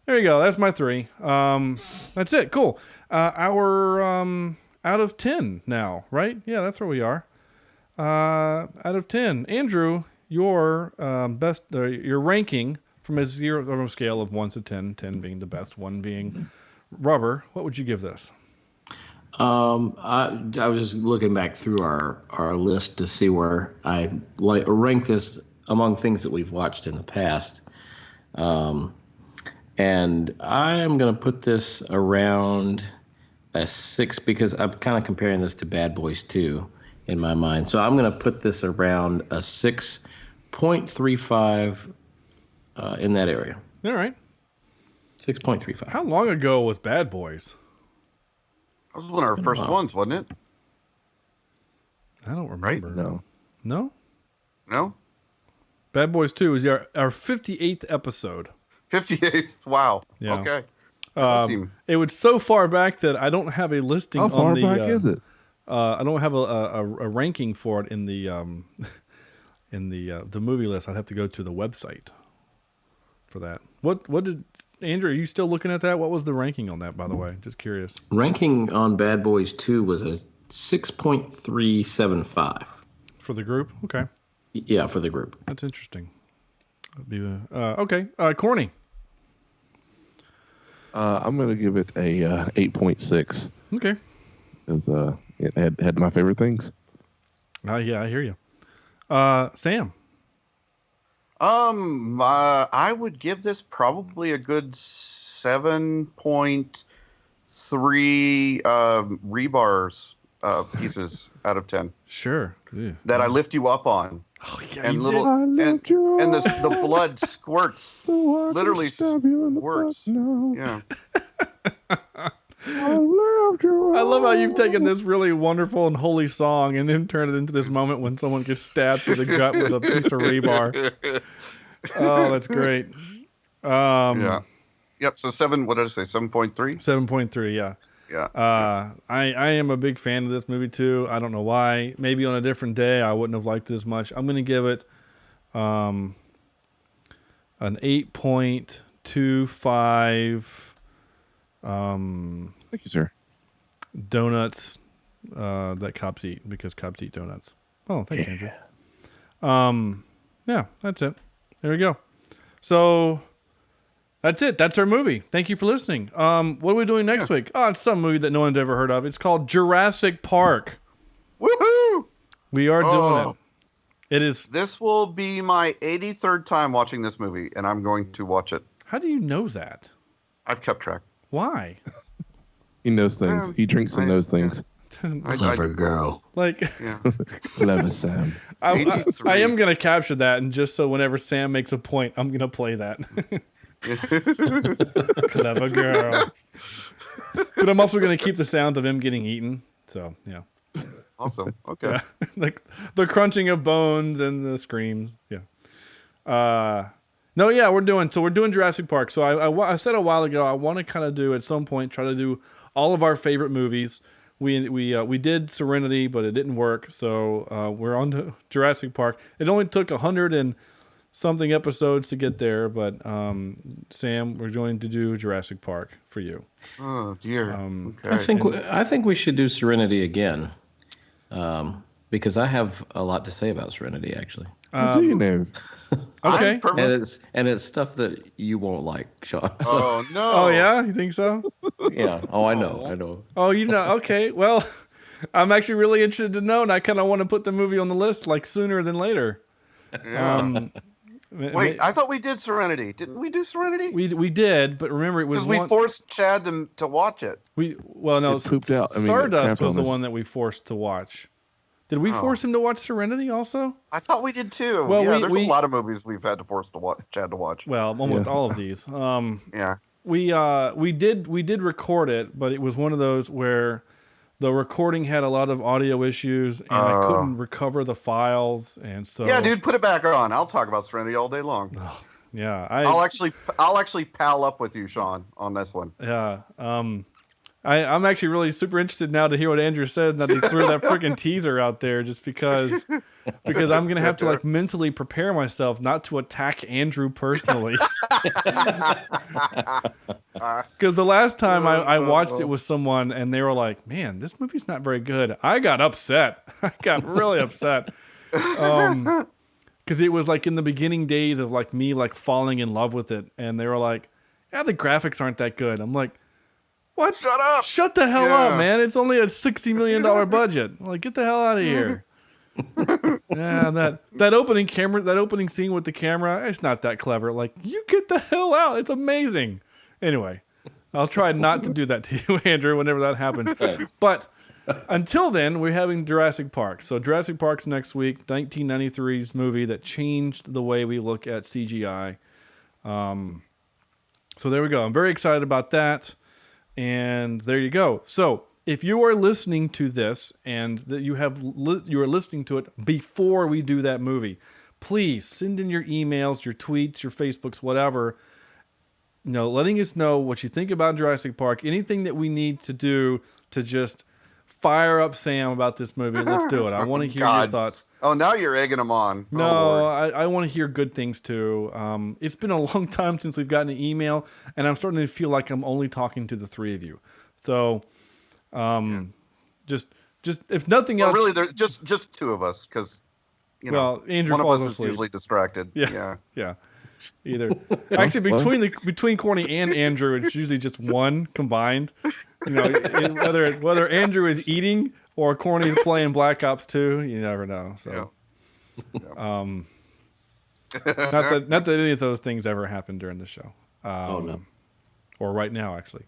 there you go. That's my 3. That's it. Cool. Our out of 10 now, right? Yeah, that's where we are. Out of 10. Andrew, your your ranking from a scale of 1 to 10, 10 being the best, 1 being rubber. What would you give this? I was just looking back through our list to see where I rank this among things that we've watched in the past. And I am going to put this around a 6 because I'm kind of comparing this to Bad Boys 2 in my mind. So I'm going to put this around a 6.35 in that area. All right. 6.35. How long ago was Bad Boys? That was one of our first ones, wasn't it? I don't remember. Right? No. No? Bad Boys 2 is our 58th episode. 58th. Wow. Yeah. Okay. It was so far back that I don't have a listing How far on the. back is it? I don't have a ranking for it in the the movie list. I'd have to go to the website for that. What did Andrew? Are you still looking at that? What was the ranking on that, by the way? Just curious. Ranking on Bad Boys 2 was a 6.375 for the group. Okay. Yeah, for the group. That's interesting. Okay. Corny. I'm going to give it a 8.6. Okay. It had my favorite things. Yeah, I hear you. Sam. I would give this probably a good 7.3 rebars pieces out of 10. Sure. That I lift you up on. Oh, yeah, and the blood squirts. Literally squirts. Yeah. I love how you've taken this really wonderful and holy song and then turned it into this moment when someone gets stabbed through the gut with a piece of rebar. Oh, that's great. Yeah. Yep. So 7. What did I say? 7.3. 7.3. Yeah. Yeah. I am a big fan of this movie too. I don't know why. Maybe on a different day I wouldn't have liked it as much. I'm going to give it an 8.25. Thank you, sir. Donuts that cops eat because cops eat donuts. Oh, thanks, Andrew. Yeah, that's it. There we go. So that's it. That's our movie. Thank you for listening. What are we doing next week? Oh, it's some movie that no one's ever heard of. It's called Jurassic Park. Woohoo! We are doing it. It is. This will be my 83rd time watching this movie, and I'm going to watch it. How do you know that? I've kept track. Why? He knows things. He drinks and knows things. Clever girl. Like, clever Sam. I am going to capture that, and just so whenever Sam makes a point, I'm going to play that. Clever girl. But I'm also going to keep the sound of him getting eaten. So, yeah. Awesome. Okay. Yeah. Like the crunching of bones and the screams. Yeah. No, yeah, we're doing Jurassic Park. So I said a while ago I want to kind of do at some point try to do all of our favorite movies. We did Serenity, but it didn't work. So we're on to Jurassic Park. It only took 100 and something episodes to get there, but Sam, we're going to do Jurassic Park for you. Oh dear. Okay. I think we should do Serenity again, because I have a lot to say about Serenity actually. Do you know? Okay. And it's stuff that you won't like, Sean. So, oh no. Oh yeah, you think so? Yeah. Oh, I know. Oh, you know. Okay. Well, I'm actually really interested to know, and I kind of want to put the movie on the list like sooner than later. Yeah. Wait, I thought we did Serenity. Didn't we do Serenity? We did, but remember it was because we forced Chad to watch it. Stardust was the one that we forced to watch. Did we force him to watch Serenity also? I thought we did too. Well, yeah, there's a lot of movies we've had to force Chad to watch. Well, almost all of these. Yeah. We did record it, but it was one of those where the recording had a lot of audio issues, and I couldn't recover the files, and so yeah, dude, put it back on. I'll talk about Serenity all day long. Yeah, I'll actually pal up with you, Sean, on this one. Yeah. I'm actually really super interested now to hear what Andrew says now that he threw that freaking teaser out there, just because I'm going to have to like mentally prepare myself not to attack Andrew personally. Because the last time I watched it with someone and they were like, man, this movie's not very good. I got upset. I got really upset. But because it was like in the beginning days of like me like falling in love with it, and they were like, "Yeah, the graphics aren't that good." I'm like, "What? Shut up! Shut the hell up, man! It's only a $60 million budget. I'm like, get the hell out of here." Yeah, that opening scene with the camera, it's not that clever. Like, you get the hell out. It's amazing. Anyway, I'll try not to do that to you, Andrew, whenever that happens. But until then, we're having Jurassic Park. So Jurassic Park's next week, 1993's movie that changed the way we look at CGI. So there we go. I'm very excited about that. And there you go. So if you are listening to this and that you are listening to it before we do that movie, please send in your emails, your tweets, your Facebooks, whatever, letting us know what you think about Jurassic Park, anything that we need to do to just fire up Sam about this movie. Let's do it. I want to hear your thoughts. Oh, now you're egging him on. No, I want to hear good things too. It's been a long time since we've gotten an email, and I'm starting to feel like I'm only talking to the three of you. So, just if nothing else, really, there's just two of us because Andrew one falls of us asleep. is usually distracted. Yeah. Either actually between Corny and Andrew, it's usually just one combined. Whether Andrew is eating or Corny is playing Black Ops 2, you never know. So, not that any of those things ever happened during the show. No. Or right now, actually.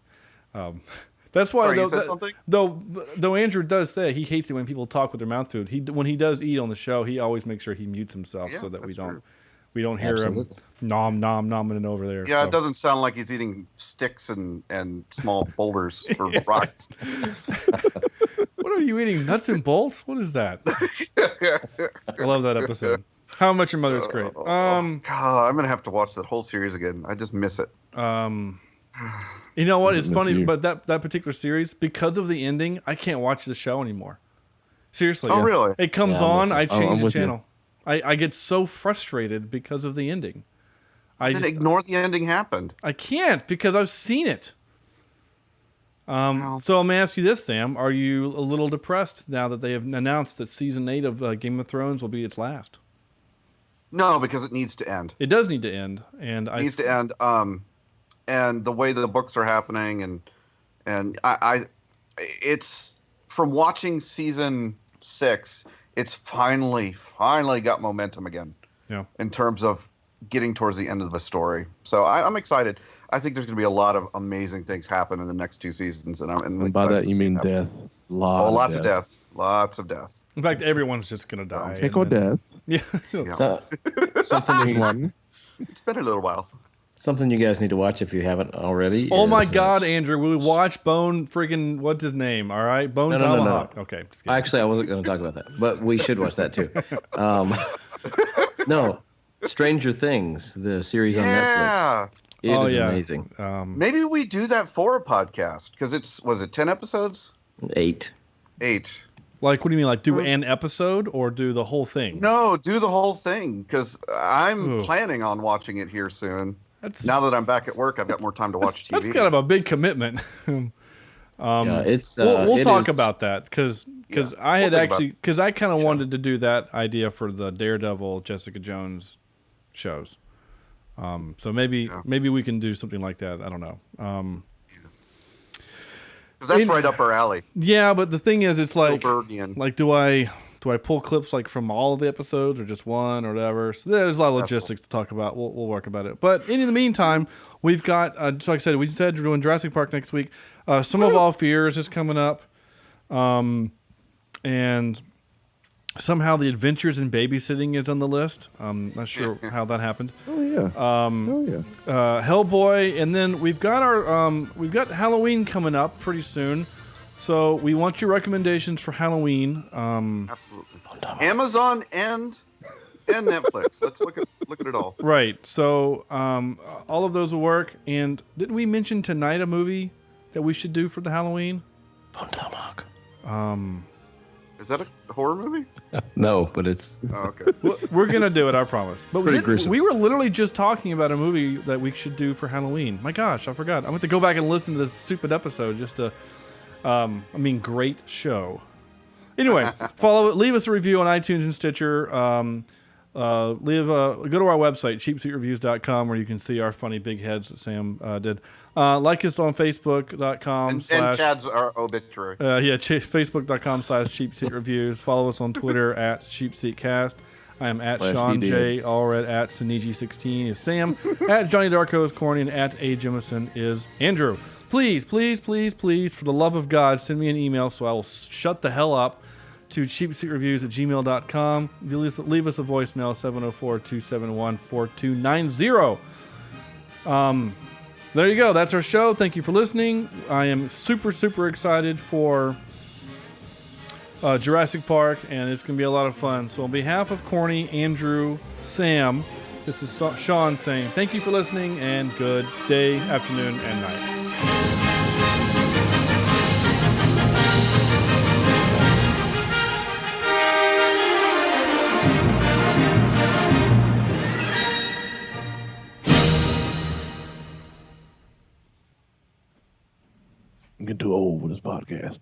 That's why. Sorry, you said something? Though Andrew does say he hates it when people talk with their mouth food. When he does eat on the show, he always makes sure he mutes himself so that we don't hear him nomming over there. Yeah, It doesn't sound like he's eating sticks and small boulders for rocks. What are you eating? Nuts and bolts? What is that? I love that episode. How Much Your Mother's great. God, I'm gonna have to watch that whole series again. I just miss it. You know what? It's funny, but that particular series, because of the ending, I can't watch the show anymore. Seriously. Oh, really? It comes on, I change the channel. I get so frustrated because of the ending. Then ignore the ending happened. I can't because I've seen it. So I'm gonna ask you this, Sam: are you a little depressed now that they have announced that season 8 of Game of Thrones will be its last? No, because it needs to end. It does need to end, and it needs to end. And the way that the books are happening, and it's from watching season 6. It's finally got momentum again. Yeah. In terms of getting towards the end of the story, so I'm excited. I think there's going to be a lot of amazing things happen in the next 2 seasons, and by that you mean death. Lots of death. Lots of death. In fact, everyone's just going to die. Pick or death. Yeah. Something. It's been a little while. Something you guys need to watch if you haven't already. Oh my God, Andrew! We watch Bone friggin' what's his name? All right, Bone Tomahawk. No. Okay. Actually, I wasn't going to talk about that, but we should watch that too. No, Stranger Things, the series on Netflix. It is amazing. Maybe we do that for a podcast because was it 10 episodes? 8. Like, what do you mean? Like, do an episode or do the whole thing? No, do the whole thing because I'm planning on watching it here soon. Now that I'm back at work, I've got more time to watch TV. That's kind of a big commitment. It's we'll talk about that because I had because I kind of wanted to do that idea for the Daredevil, Jessica Jones shows. So maybe we can do something like that. I don't know. Because that's right up our alley. Yeah, but the thing is, it's like Spielbergian. Do I pull clips like from all of the episodes or just one or whatever? So there's a lot of logistics to talk about. We'll work about it. But in the meantime, we've got, so like I said, we said we're doing Jurassic Park next week. Some of All Fears is coming up. And somehow The Adventures in Babysitting is on the list. I'm not sure how that happened. Oh, yeah. Hellboy. And then we've got we've got Halloween coming up pretty soon. So we want your recommendations for Halloween. Absolutely. Amazon and Netflix. Let's look at it all. Right. So all of those will work. And didn't we mention tonight a movie that we should do for the Halloween? Is that a horror movie? No, but it's. Oh, okay. We're gonna do it. I promise. But we were literally just talking about a movie that we should do for Halloween. My gosh, I forgot. I'm going to go back and listen to this stupid episode just to. Great show. Anyway, leave us a review on iTunes and Stitcher. go to our website, cheapseatreviews.com, where you can see our funny big heads that Sam did. Like us on Facebook.com. And Chad's our obituary. Facebook.com/cheapseatreviews. Follow us on Twitter at cheapseatcast. I am at Sean J. Allred at Sinigi16 is Sam. At Johnny Darko is Corny, and at A. Jemison is Andrew. Please, please, please, please, for the love of God, send me an email so I will shut the hell up to cheapseatreviews@gmail.com. Leave us a voicemail, 704-271-4290. There you go. That's our show. Thank you for listening. I am super, super excited for Jurassic Park, and it's going to be a lot of fun. So on behalf of Corny, Andrew, Sam, this is Sean saying thank you for listening, and good day, afternoon, and night. I'm getting too old for this podcast.